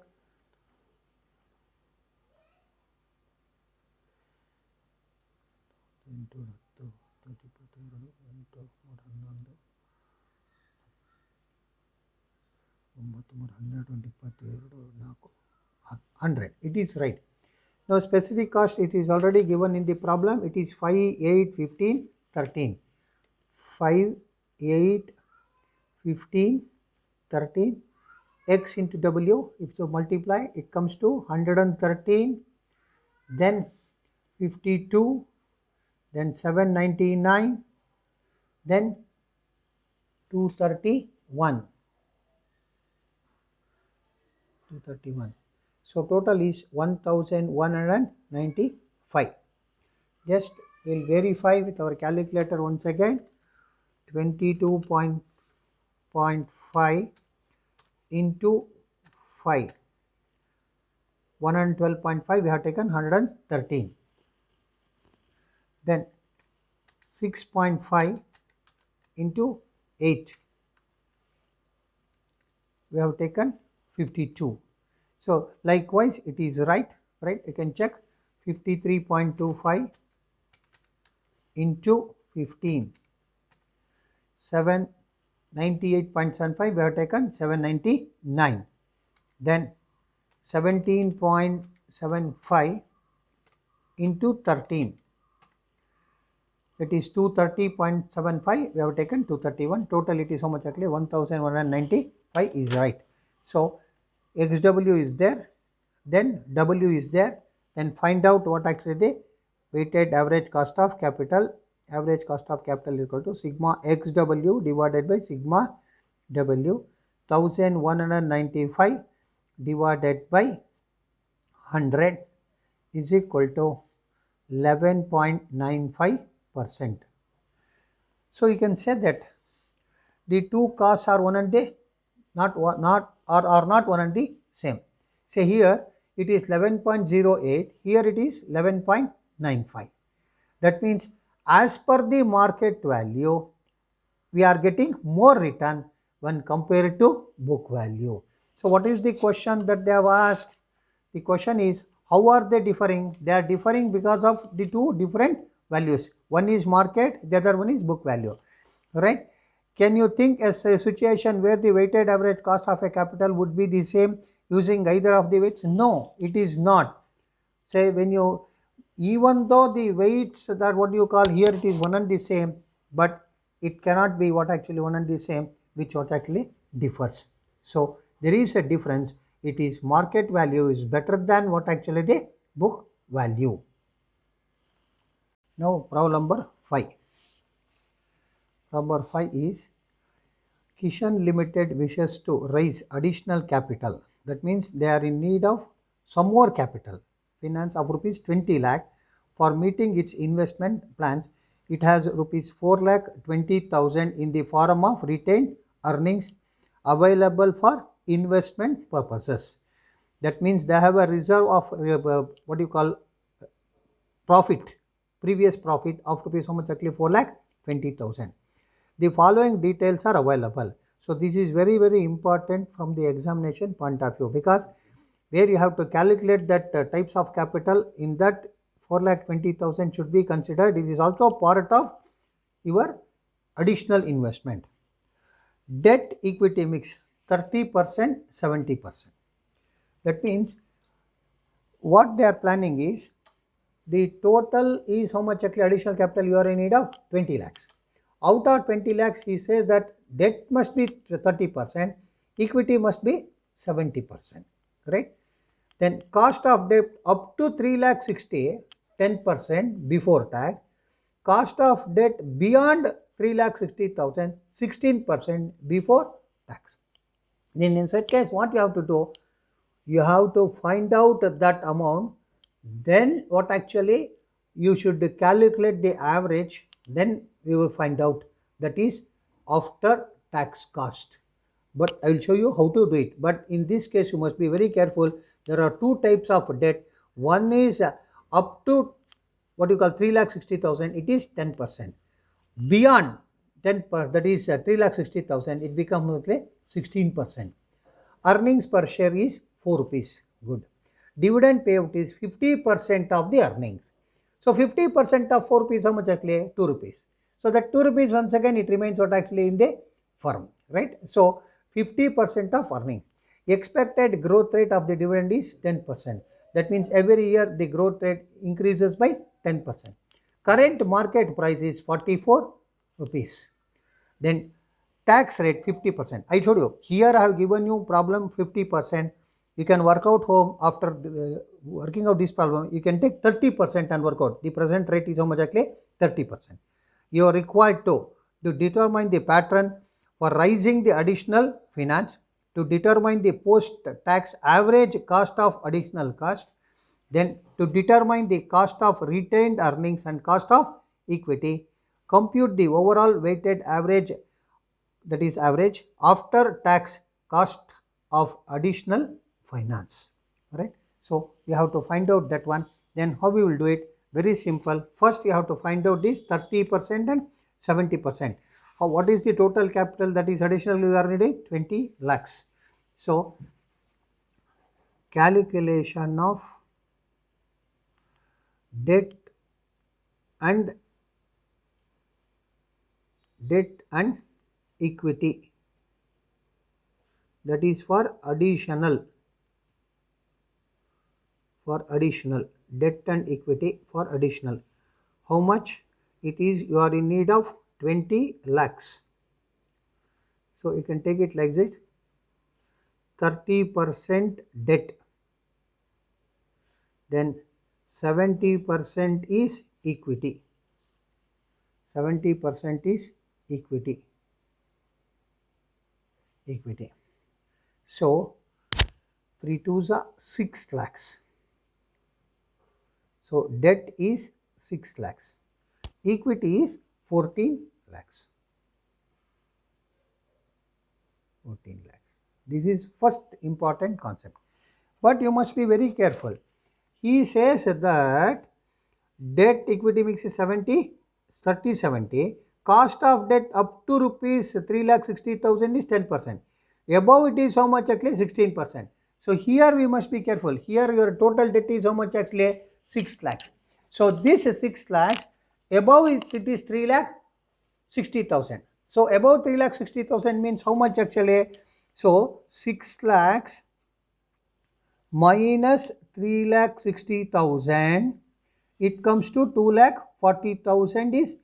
$100. It is right. Now specific cost, it is already given in the problem. It is 5, 8, 15, 13. 5, 8, 15, 13. X into W, if you multiply, it comes to 113, then 52, then 799, then 231. So total is 1,195. Just we'll verify with our calculator once again. 22.5 into 5. 112.5 we have taken 113. Then 6.5 into 8 we have taken 52. So likewise it is right, you can check. 53.25 into 15, 798.75 we have taken 799. Then 17.75 into 13, it is 230.75 we have taken 231. Total it is how much actually? 1,195 is right. So XW is there, then W is there, then find out what actually the weighted average cost of capital. Average cost of capital is equal to sigma XW divided by sigma W. 1,195 divided by 100 is equal to 11.95%. So you can say that the two costs are one and the not one and the same. Say here it is 11.08, here it is 11.95. That means as per the market value, we are getting more return when compared to book value. So what is the question that they have asked? The question is, how are they differing? They are differing because of the two different values. One is market, the other one is book value, right? Can you think as a situation where the weighted average cost of a capital would be the same using either of the weights? No, it is not. Say when you, even though the weights that what you call here it is one and the same, but it cannot be what actually one and the same, which what actually differs. So there is a difference. It is market value is better than what actually the book value. Now problem number 5. Number 5 is Kishan Limited wishes to raise additional capital. That means they are in need of some more capital, finance of rupees 20 lakh for meeting its investment plans. It has rupees 4 lakh 20,000 in the form of retained earnings available for investment purposes. That means they have a reserve of what you call profit, previous profit of rupees how much actually 4 lakh 20,000. The following details are available. So this is very important from the examination point of view, because where you have to calculate that types of capital, in that 4,20,000 should be considered. This is also part of your additional investment. Debt equity mix 30%, 70%. That means what they are planning is the total is how much actually additional capital you are in need of 20 lakhs. Out of 20 lakhs, he says that debt must be 30%, equity must be 70%, right? Then cost of debt up to 3 lakh 60, 10% before tax. Cost of debt beyond 3 lakh 60,000, 16% before tax. Then in such case, what you have to do, you have to find out that amount, then what actually you should calculate the average, then we will find out, that is after tax cost. But I will show you how to do it. But in this case you must be very careful. There are two types of debt. One is up to what you call 3,60,000, it is 10%. Beyond 10 that is 3,60,000, it becomes 16%. Earnings per share is 4 rupees. Good. Dividend payout is 50% of the earnings. So 50% of 4 rupees, how much actually? 2 rupees. So that 2 rupees once again it remains what actually in the firm, right? So 50% of earning. Expected growth rate of the dividend is 10%. That means every year the growth rate increases by 10%. Current market price is 44 rupees. Then tax rate 50%. I told you, here I have given you problem 50%. You can work out home after working out this problem. You can take 30% and work out. The present rate is how much actually? 30%. You are required to determine the pattern for raising the additional finance, to determine the post-tax average cost of additional cost, then to determine the cost of retained earnings and cost of equity, compute the overall weighted average, that is average after tax cost of additional finance, right? So you have to find out that one. Then how we will do it? Very simple. First you have to find out this 30% and 70%. What is the total capital that is additionally we are needing? 20 lakhs. So calculation of debt and equity, that is for additional debt and equity for additional. How much it is? You are in need of 20 lakhs. So you can take it like this: 30% debt, then 70% is equity. 70% is equity. So 3 2s are 6 lakhs. So debt is 6 lakhs. Equity is 14 lakhs. 14 lakhs. This is first important concept. But you must be very careful. He says that debt equity mix is 70, 30, 70. Cost of debt up to rupees 3,60,000 is 10%. Above it is how much actually? 16%. So here we must be careful. Here your total debt is how much actually? 6 lakhs. So this is 6 lakhs. Above it is 3,60,000. So above 3,60,000 means how much actually? So 6 lakhs minus 3,60,000, it comes to 2,40,000 is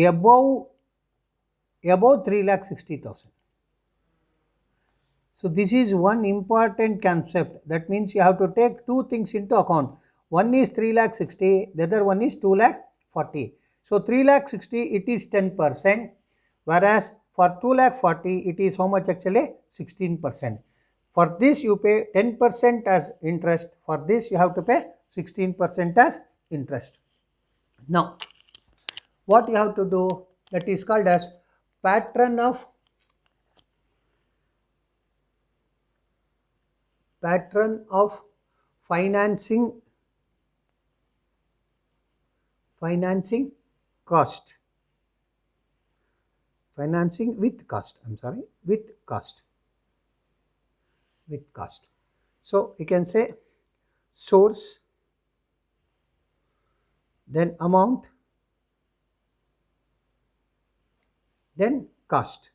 above 3,60,000. So this is one important concept. That means you have to take two things into account. One is 3,60,000, the other one is 2,40,000. So 3,60,000 it is 10%, whereas for 2,40,000 it is how much actually? 16%. For this you pay 10% as interest. For this you have to pay 16% as interest. Now what you have to do, that is called as pattern of financing cost, financing with cost, with cost. So you can say source, then amount, then cost.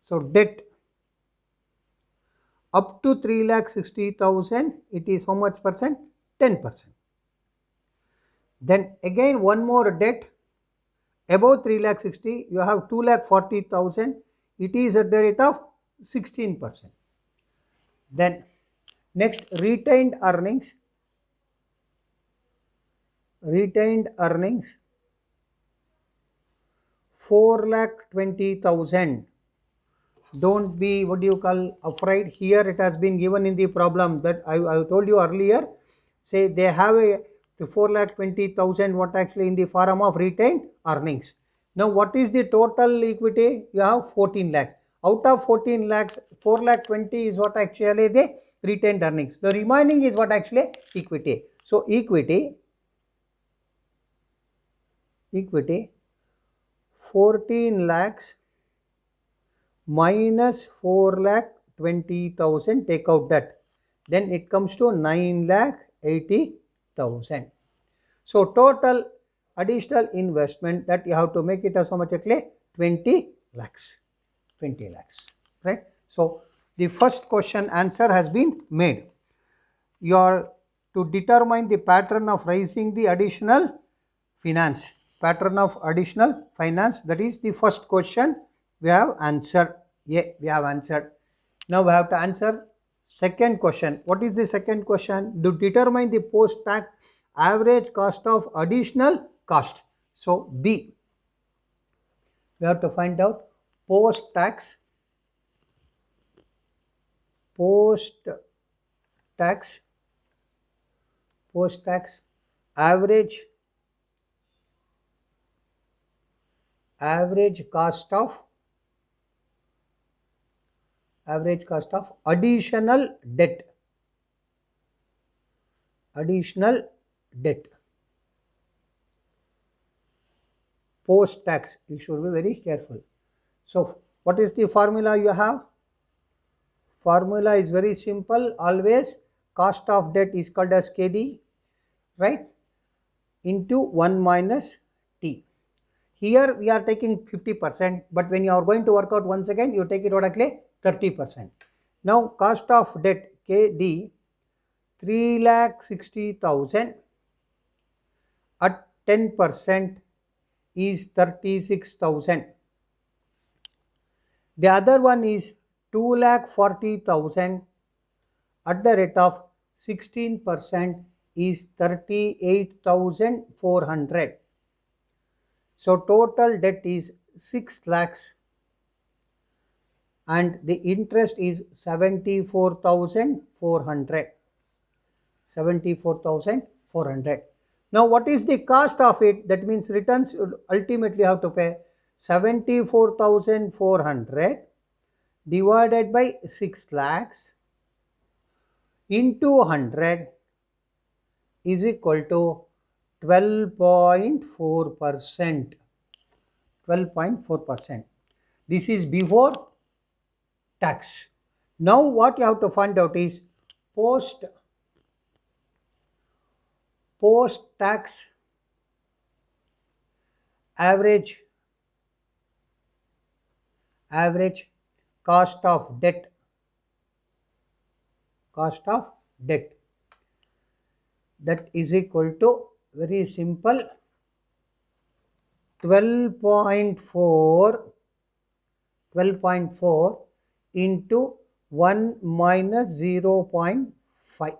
So debt up to 3,60,000, it is how much percent? 10%. Then again one more debt above 3,60,000, you have 2,40,000, it is at the rate of 16%. Then next retained earnings, 4,20,000. Don't be afraid. Here it has been given in the problem that I told you earlier. Say they have a 4,20,000 what actually in the form of retained earnings. Now what is the total equity? You have 14 lakhs. Out of 14 lakhs, 4,20,000 is what actually the retained earnings. The remaining is what actually equity. So equity 14 lakhs minus 4,20,000, take out that, then it comes to 9,80,000. So total additional investment that you have to make it as how much actually? 20 lakhs, right? So the first question answer has been made. You are to determine the pattern of raising the additional finance, that is the first question we have answered. We have answered. Now we have to answer second question. What is the second question? To determine the post tax average cost of additional cost. So B, we have to find out post tax average cost of additional debt. Post tax, you should be very careful. So what is the formula you have? Formula is very simple. Always cost of debt is called as KD, right, into 1 minus T. Here we are taking 50%, but when you are going to work out once again, you take it automatically 30%. Now cost of debt KD 3,60,000 at 10% is 36,000. The other one is 2,40,000 at the rate of 16% is 38,400. So total debt is 6 lakhs and the interest is 74,400. Now what is the cost of it? That means returns ultimately have to pay 74,400 divided by 6 lakhs into 100 is equal to 12.4%. 12.4%. This is before tax. Now what you have to find out is post tax average cost of debt, that is equal to, very simple, 12.4 into 1 minus 0.5.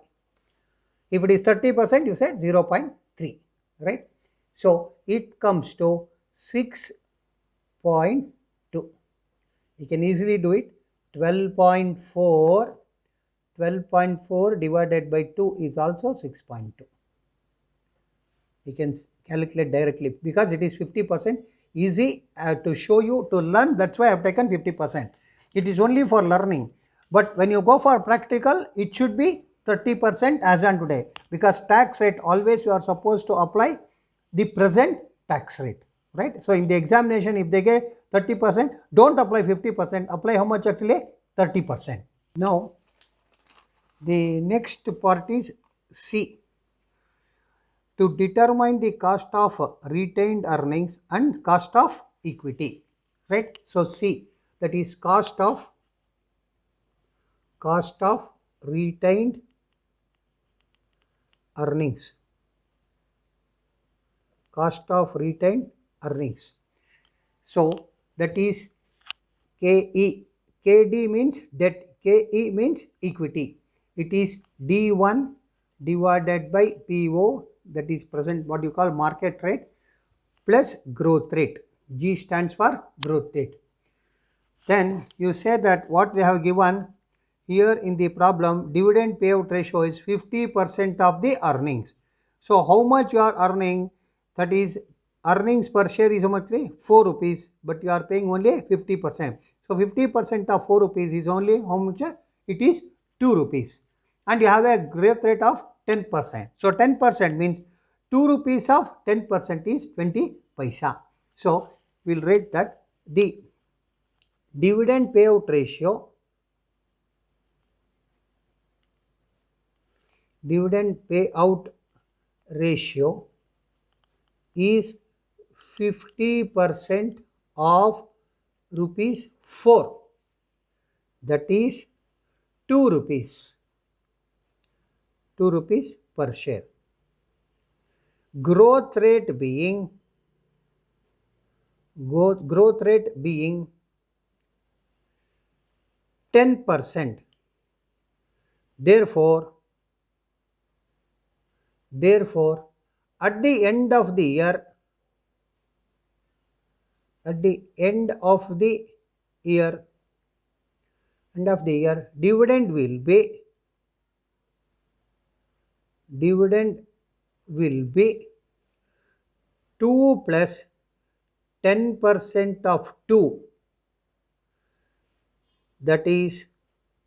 If it is 30%, you said 0.3, right? So it comes to 6.2. You can easily do it. 12.4 divided by 2 is also 6.2. You can calculate directly because it is 50%. Easy to show you, to learn. That's why I have taken 50%. It is only for learning. But when you go for practical, it should be 30% as on today, because tax rate always you are supposed to apply the present tax rate, right? So in the examination, if they get 30%, don't apply 50%. Apply how much actually? 30%. Now the next part is C. To determine the cost of retained earnings and cost of equity, right? So C, that is cost of retained earnings, So that is KE. KD means debt, KE means equity. It is D1 divided by PO, that is present, what you call market rate, plus growth rate. G stands for growth rate. Then you say that what they have given here in the problem, dividend payout ratio is 50% of the earnings. So how much you are earning, that is earnings per share is how much? 4 rupees, but you are paying only 50%. So 50% of 4 rupees is only how much? It is 2 rupees. And you have a growth rate of 10%. So 10% means 2 rupees of 10% is 20 paisa. So we'll write that the dividend payout ratio is 50% of rupees 4, that is 2 rupees per share. Growth rate being 10%. Therefore, at the end of the year, dividend will be 2 plus 10% of 2, that is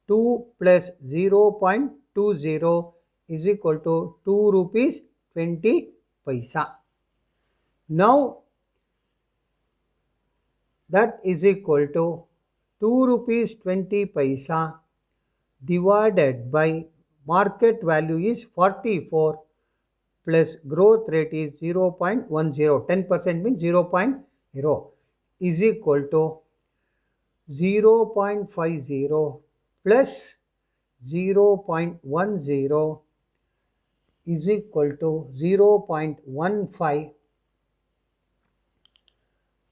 2 plus 0.20 is equal to 2 rupees 20 paisa. Now that is equal to 2 rupees 20 paisa divided by market value is 44 plus growth rate is 0.10. 10% means 0.0 is equal to 0.50 plus 0.10 is equal to 0.15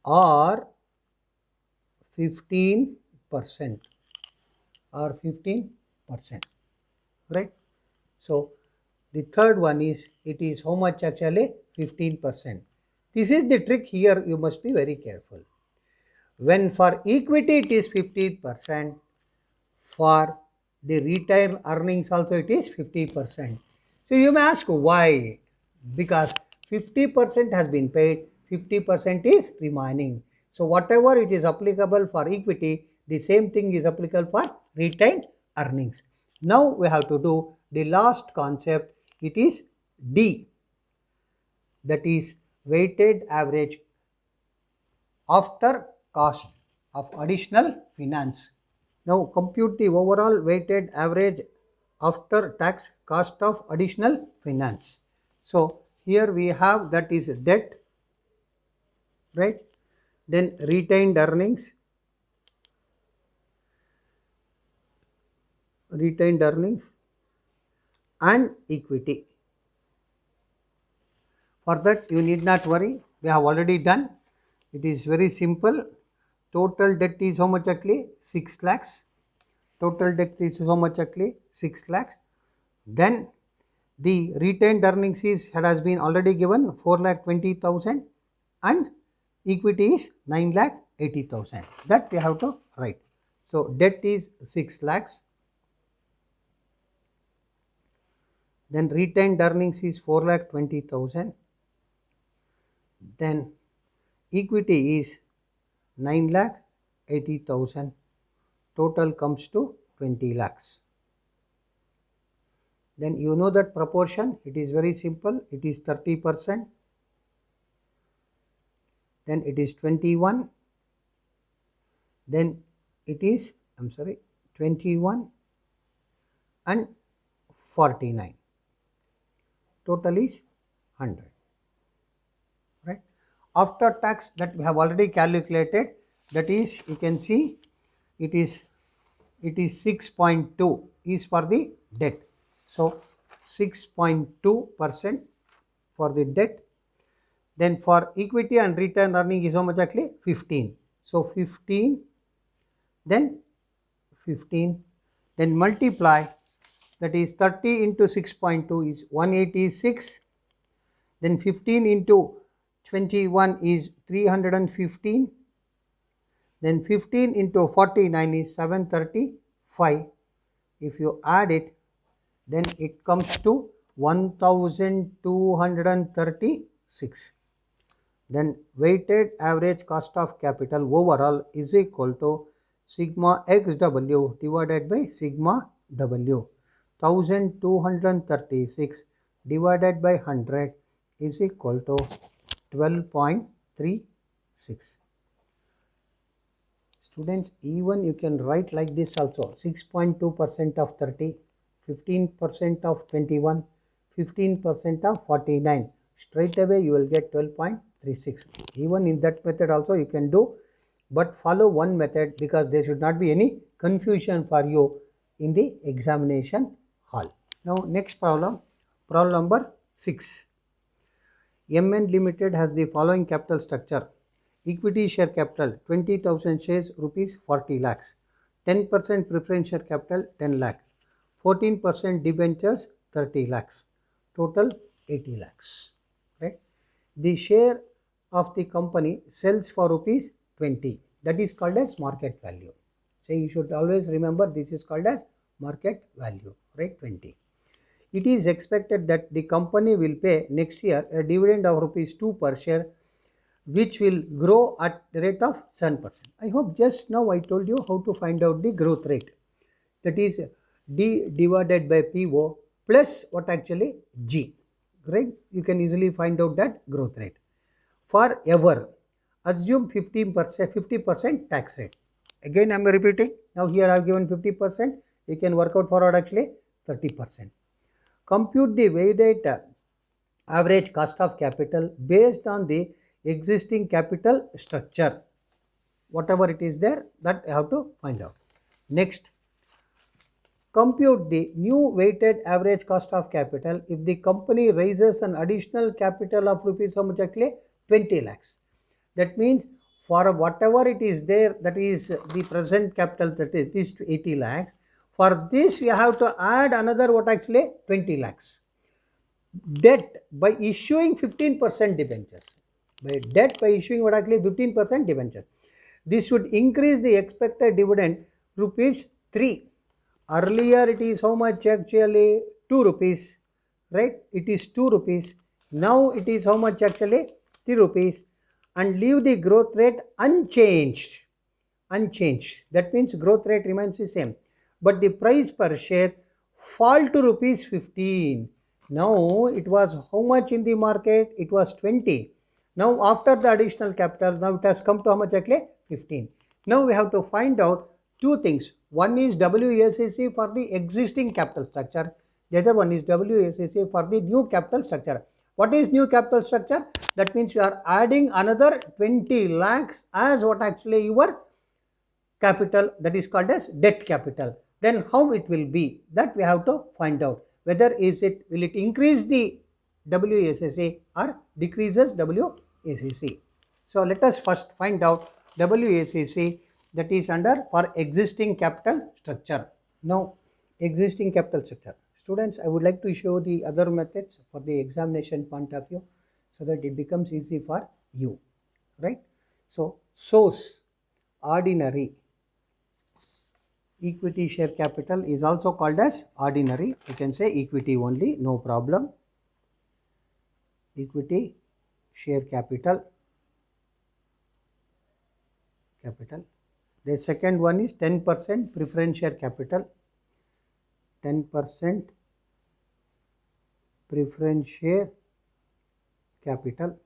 or 15%, right? So the third one is, it is how much actually? 15%. This is the trick here, you must be very careful. When for equity it is 15%, for the retail earnings also it is 50%. So you may ask why? Because 50% has been paid, 50% is remaining. So whatever it is applicable for equity, the same thing is applicable for retained earnings. Now we have to do the last concept. It is D, that is weighted average after cost of additional finance. Now compute the overall weighted average after tax cost of additional finance. So here we have, that is debt, right? Then retained earnings and equity. For that you need not worry, we have already done. It is very simple. Total debt is how much actually? 6 lakhs. Total debt is how much actually? 6 lakhs. Then the retained earnings is has been already given 4,20,000 and equity is 9,80,000. That we have to write. So debt is 6 lakhs. Then retained earnings is 4,20,000. Then equity is 9,80,000. Total comes to 20 lakhs. Then you know that proportion, it is very simple, it is 30%, then it is 21, then it is, 21 and 49. Total is 100, right? After tax that we have already calculated, that is, you can see it is 6.2 is for the debt. So 6.2% for the debt. Then for equity and return earning is how much actually? 15. So 15, then 15, then multiply, that is 30 into 6.2 is 186. Then 15 into 21 is 315. Then 15 into 49 is 735. If you add it, then it comes to 1236. Then weighted average cost of capital overall is equal to sigma xw divided by sigma w. 1236 divided by 100 is equal to 12.36. Students, even you can write like this also: 6.2% of 30, 15% of 21, 15% of 49. Straight away you will get 12.36. Even in that method also you can do, but follow one method because there should not be any confusion for you in the examination hall. Now next problem, problem number 6. MN Limited has the following capital structure: equity share capital 20,000 shares rupees 40 lakhs, 10% preference share capital 10 lakh, 14% debentures 30 lakhs, total 80 lakhs, right? The share of the company sells for rupees 20, that is called as market value. So you should always remember this is called as market value, right? 20. It is expected that the company will pay next year a dividend of rupees 2 per share, which will grow at the rate of 7%. I hope just now I told you how to find out the growth rate. That is D divided by PO plus what actually G, right? You can easily find out that growth rate. Forever, assume 50% tax rate. Again I am repeating. Now here I have given 50%. You can work out forward actually 30%. Compute the weighted average cost of capital based on the existing capital structure. Whatever it is there, that I have to find out. Next, compute the new weighted average cost of capital if the company raises an additional capital of rupees how much actually? 20 lakhs. That means for whatever it is there, that is the present capital, that is 80 lakhs. For this we have to add another what actually? 20 lakhs. Debt by issuing 15% debentures. By debt by issuing what actually? 15% debentures. This would increase the expected dividend rupees 3. Earlier it is how much actually? 2 rupees, right? It is 2 rupees. Now it is how much actually? 3 rupees. And leave the growth rate unchanged. That means growth rate remains the same. But the price per share fall to rupees 15. Now it was how much in the market? It was 20. Now after the additional capital, now it has come to how much actually? 15. Now we have to find out two things. One is WACC for the existing capital structure. The other one is WACC for the new capital structure. What is new capital structure? That means you are adding another 20 lakhs as what actually your capital, that is called as debt capital. Then how it will be, that we have to find out whether will it increase the WACC or decreases WACC. So let us first find out WACC, that is under for existing capital structure. Now existing capital structure. Students, I would like to show the other methods for the examination point of view so that it becomes easy for you, right? So source, ordinary equity share capital is also called as ordinary. You can say equity only, no problem. Equity share capital. The second one is 10% preference share capital. 10% preference share capital.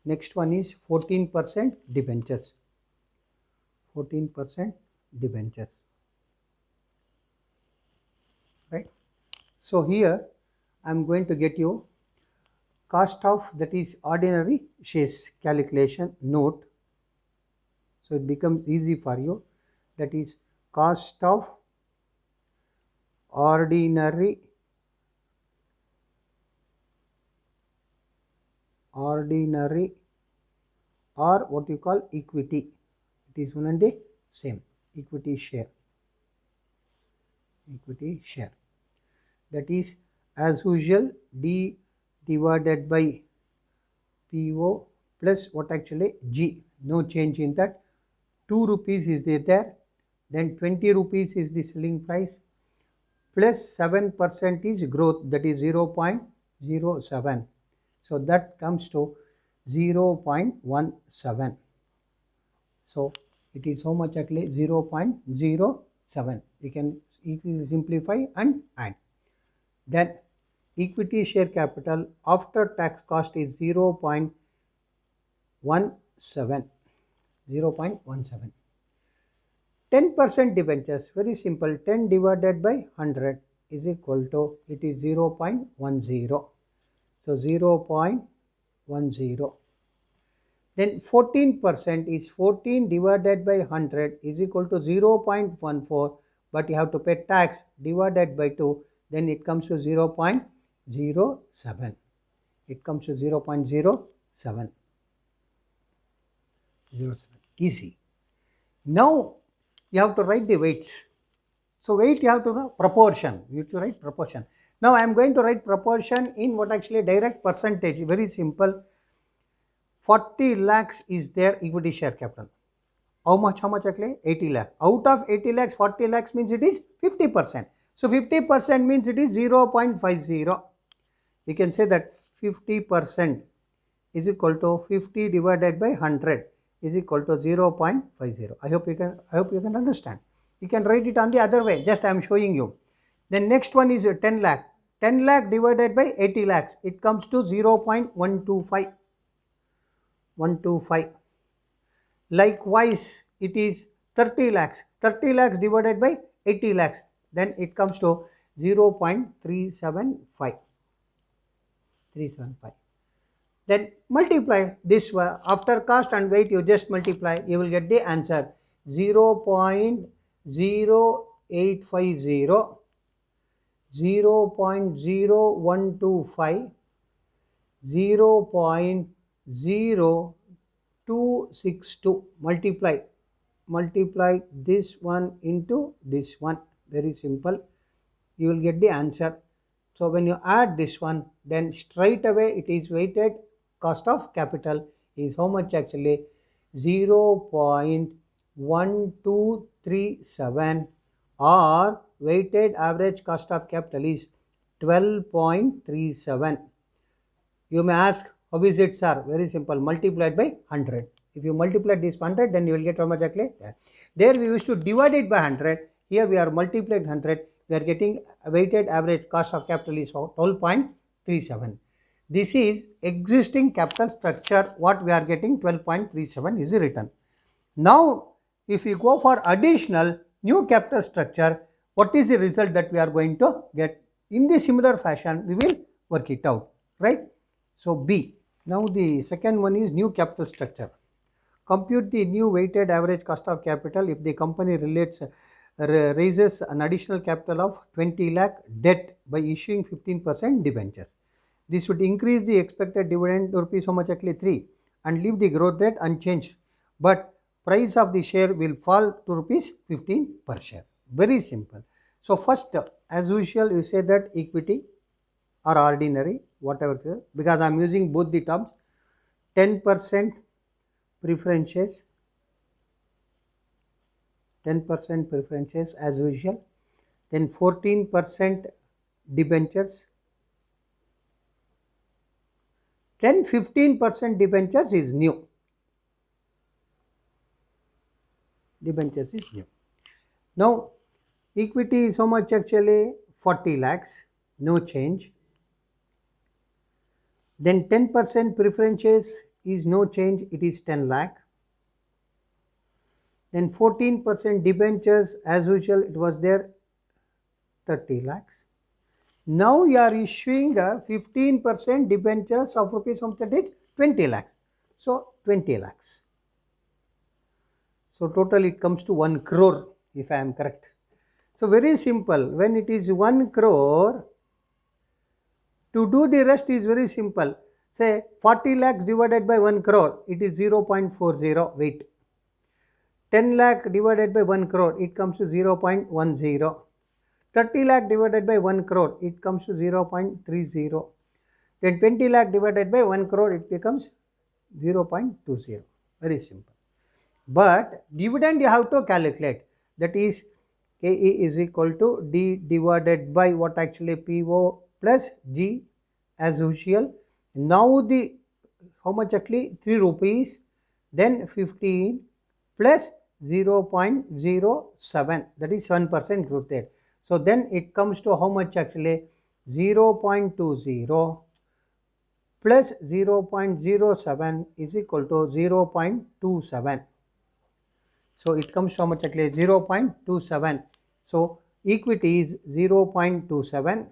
Next one is 14% debentures. 14% debentures, right? So here I am going to get you cost of, that is ordinary shares calculation note. So it becomes easy for you. That is cost of ordinary or what you call equity. It is one and the same, equity share. That is as usual D divided by PO plus what actually G, no change in that. 2 rupees is there, then 20 rupees is the selling price, plus 7% is growth, that is 0.07. So that comes to 0.17. So it is how much actually? 0.07. You can easily simplify and add. Then equity share capital after tax cost is 0.17. 10% debentures, very simple. 10 divided by 100 is equal to, it is 0.10. So 0.10. Then 14% is 14 divided by 100 is equal to 0.14, but you have to pay tax divided by 2, then it comes to 0.07. It comes to 0.07. Easy. Now you have to write the weights. So weight you have to know proportion. You have to write proportion. Now I am going to write proportion in what actually direct percentage. Very simple. 40 lakhs is their equity share capital. How much actually? 80 lakh. Out of 80 lakhs, 40 lakhs means it is 50%. So 50% means it is 0.50. You can say that 50% is equal to 50 divided by 100 is equal to 0.50. I hope you can understand. You can write it on the other way. Just I am showing you. Then next one is 10 lakh. 10 lakh divided by 80 lakhs. It comes to 0.125. Likewise, it is 30 lakhs. 30 lakhs divided by 80 lakhs. Then it comes to 0.375. Then multiply this after cost and weight, you just multiply, you will get the answer 0.0850, 0.0125, 0.0262. Multiply this one into this one. Very simple. You will get the answer. So when you add this one, then straight away it is weighted cost of capital is how much actually? 0.1237, or weighted average cost of capital is 12.37. You may ask, how is it, sir? Very simple, multiplied by 100. If you multiply this 100, then you will get how much actually? There we used to divide it by 100. Here we are multiplied 100. We are getting weighted average cost of capital is 12.37. This is existing capital structure. What we are getting, 12.37 is written. Now, if we go for additional new capital structure, what is the result that we are going to get? In the similar fashion, we will work it out. right? So B. Now the second one is new capital structure. Compute the new weighted average cost of capital if the company raises an additional capital of 20 lakh debt by issuing 15% debentures. This would increase the expected dividend to rupees how much actually 3 and leave the growth rate unchanged, but price of the share will fall to rupees 15 per share. Very simple. So first, as usual, you say that equity or ordinary, whatever it is, because I am using both the terms. 10% preferences, 10% preferences as usual, then 14% debentures, then 15% debentures is new. Debentures is new. Now, equity is how much actually? 40 lakhs, no change. Then 10% preferences is no change, it is 10 lakh. Then 14% debentures, as usual, it was there 30 lakhs. Now you are issuing a 15% debentures of rupees from that is 20 lakhs. So 20 lakhs. So total it comes to 1 crore if I am correct. So very simple. When it is 1 crore, to do the rest is very simple. Say 40 lakhs divided by 1 crore, it is 0.40 weight. 10 lakh divided by 1 crore, it comes to 0.10. 30 lakh divided by 1 crore, it comes to 0.30. Then 20 lakh divided by 1 crore, it becomes 0.20. Very simple. But dividend you have to calculate. That is KE is equal to D divided by what actually PO plus G as usual. Now the how much actually 3 rupees, then 15 plus 0.07, that is 7% growth rate. So then it comes to how much actually 0.20 plus 0.07 is equal to 0.27. So it comes to how much actually 0.27. So equity is 0.27.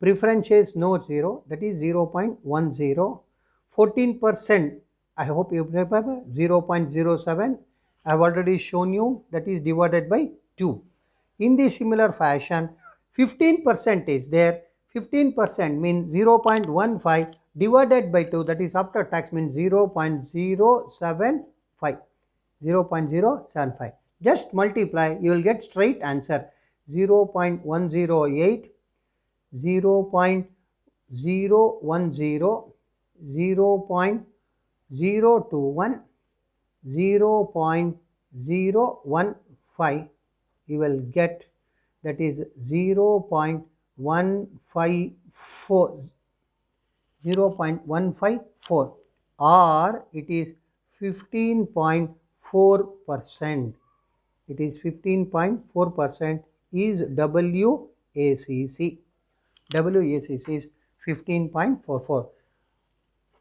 Preferences no 0, that is 0.10. 14%, I hope you remember, 0.07. I have already shown you, that is divided by 2. In the similar fashion, 15% is there. 15% means 0.15 divided by 2, that is after tax, means 0.075. 0.075. Just multiply, you will get straight answer 0.108, 0.010, 0.021, 0.015. You will get, that is 0.154, 0.154, or it is 15.4%. It is 15.4% is WACC. WACC is 15.44.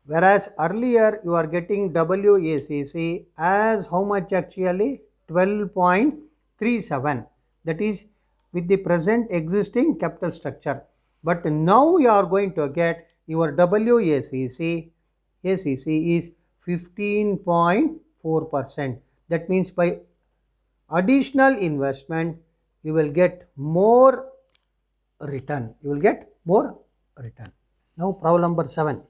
Whereas earlier you are getting WACC as how much actually? 12.37. That is with the present existing capital structure. But now you are going to get your WACC is 15.4%. That means by additional investment you will get more return. You will get more return. Now problem number 7.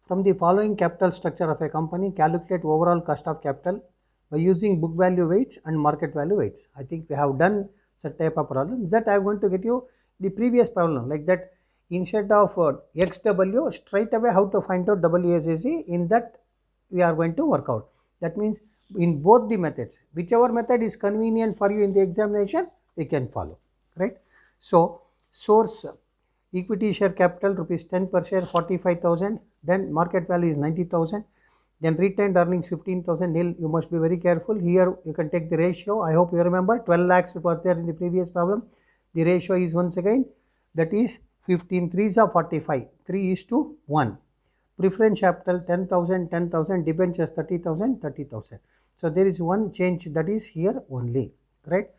From the following capital structure of a company, calculate overall cost of capital by using book value weights and market value weights. I think we have done such type of problem. That I am going to get you the previous problem like that. Instead of XW, straight away how to find out WACC, in that we are going to work out. That means in both the methods, whichever method is convenient for you in the examination, you can follow, right? So source equity share capital rupees 10 per share 45,000, then market value is 90,000, then retained earnings 15,000 nil. You must be very careful here. You can take the ratio. I hope you remember 12 lakhs it was there in the previous problem. The ratio is once again, that is 15 3s are 45, 3:1. Preference capital 10,000, 10,000, debentures 30,000, 30,000. So there is one change, that is here only, right?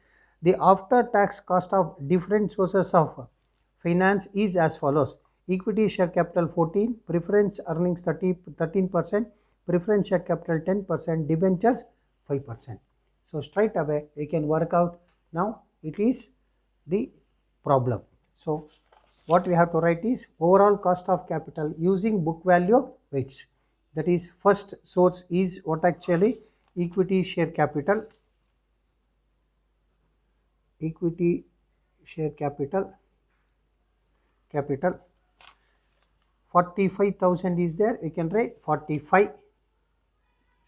The after tax cost of different sources of finance is as follows. equity share capital 14, preference earnings 13%, preference share capital 10%, debentures 5%. So straight away we can work out now it is the problem. So what we have to write is overall cost of capital using book value weights. That is, first source is what actually equity share capital, equity share capital 45,000 is there, we can write 45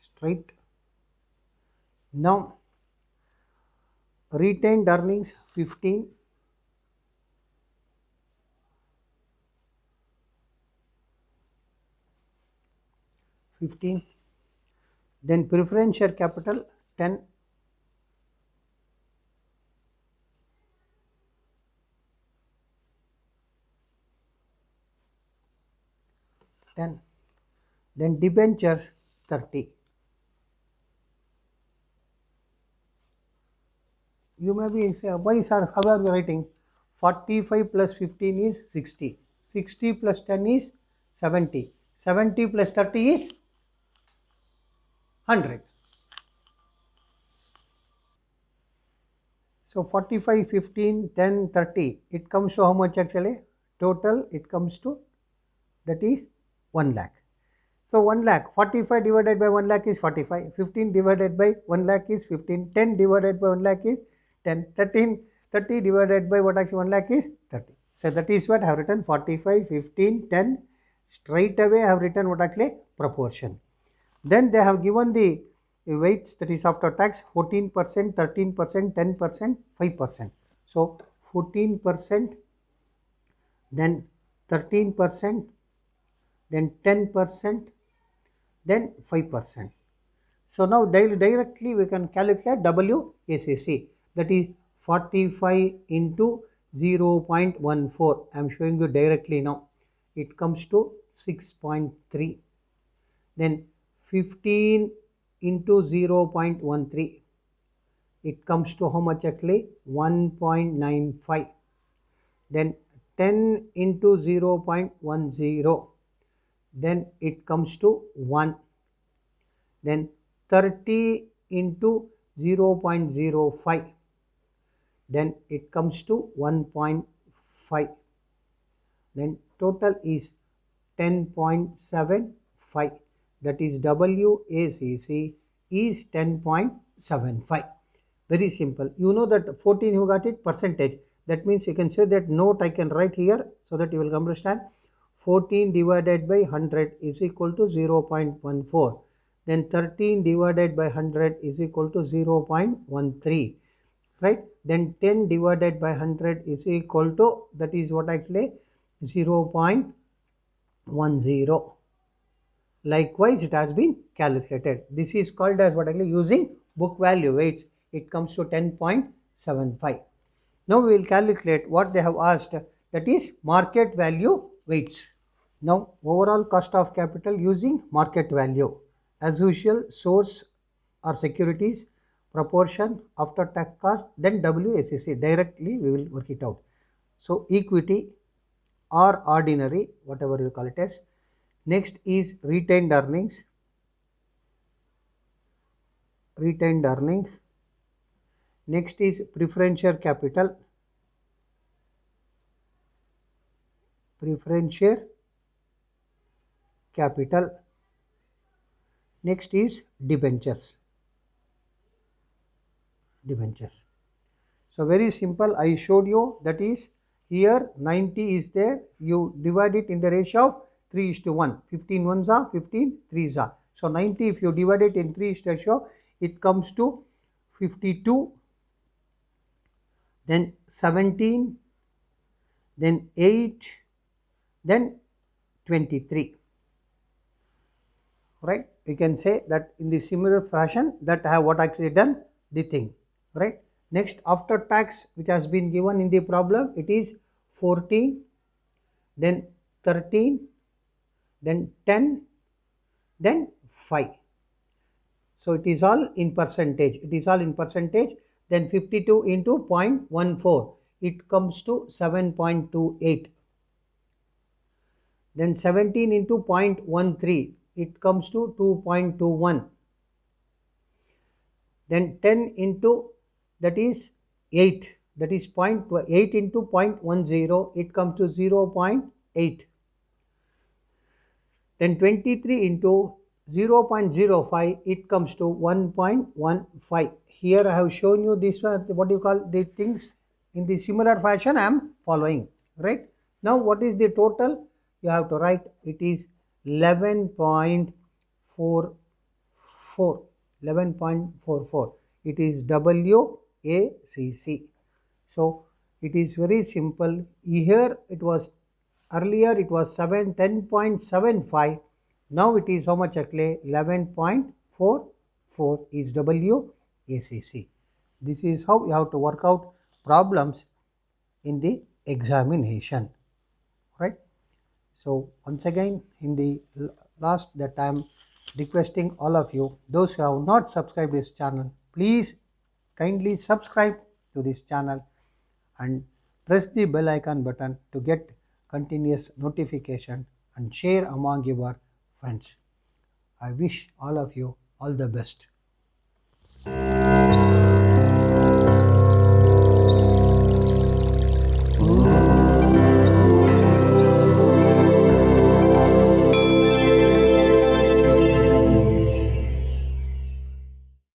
straight. Now retained earnings 15, then preference share capital 10, then debentures 30. You may be say, why sir, how are you writing? 45 plus 15 is 60, 60 plus 10 is 70, 70 plus 30 is 100. So 45, 15, 10, 30, it comes to how much actually? Total it comes to, that is 1 lakh. So 1 lakh, 45 divided by 1 lakh is 45, 15 divided by 1 lakh is 15, 10 divided by 1 lakh is 10, 30 divided by what actually 1 lakh is 30. So that is what I have written 45, 15, 10. Straight away I have written what actually proportion. Then they have given the weights, that is after tax 14%, 13%, 10%, 5%. So 14%, then 13%, then 10%, then 5%. So now directly we can calculate WACC, that is 45 into 0.14. I am showing you directly now. It comes to 6.3. Then 15 into 0.13. It comes to how much actually? 1.95. Then 10 into 0.10. Then it comes to 1. Then 30 into 0.05. Then it comes to 1.5. Then total is 10.75. That is WACC is 10.75. Very simple. You know that 14 you got it percentage. That means you can say that note I can write here so that you will understand. 14 divided by 100 is equal to 0.14. Then 13 divided by 100 is equal to 0.13. Right? Then 10 divided by 100 is equal to, that is what actually 0.10. Likewise, it has been calculated. This is called as what actually using book value weights. It comes to 10.75. Now we will calculate what they have asked, that is market value weights. Now overall cost of capital using market value. As usual, source or securities, proportion, after tax cost, then WACC. Directly we will work it out. So equity or ordinary, whatever you call it as. Next is retained earnings. Retained earnings. Next is preferential capital. Preferential capital. Next is debentures. Debentures. So very simple, I showed you, that is here 90 is there, you divide it in the ratio of 3:1. 15 ones are 15 threes are. So 90 if you divide it in 3 ratio, it comes to 52, then 17, then 8, then 23. Right? You can say that in the similar fashion that I have what actually done the thing. Right? Next, after tax which has been given in the problem, it is 14, then 13, then 10, then 5. So it is all in percentage. It is all in percentage. Then 52 into 0.14. It comes to 7.28. Then 17 into 0.13, it comes to 2.21. Then 10 into, that is 8, that is 0.8 into 0.10, it comes to 0.8. Then 23 into 0.05, it comes to 1.15. Here I have shown you this one, what you call the things in the similar fashion I am following, right? Now what is the total? You have to write, it is 11.44. 11.44. It is WACC. So it is very simple. Here it was, earlier it was 10.75. Now it is how much actually? 11.44 is WACC. This is how you have to work out problems in the examination, right? So once again, in the last, that I am requesting all of you, those who have not subscribed this channel, please kindly subscribe to this channel and press the bell icon button to get continuous notification and share among your friends. I wish all of you all the best.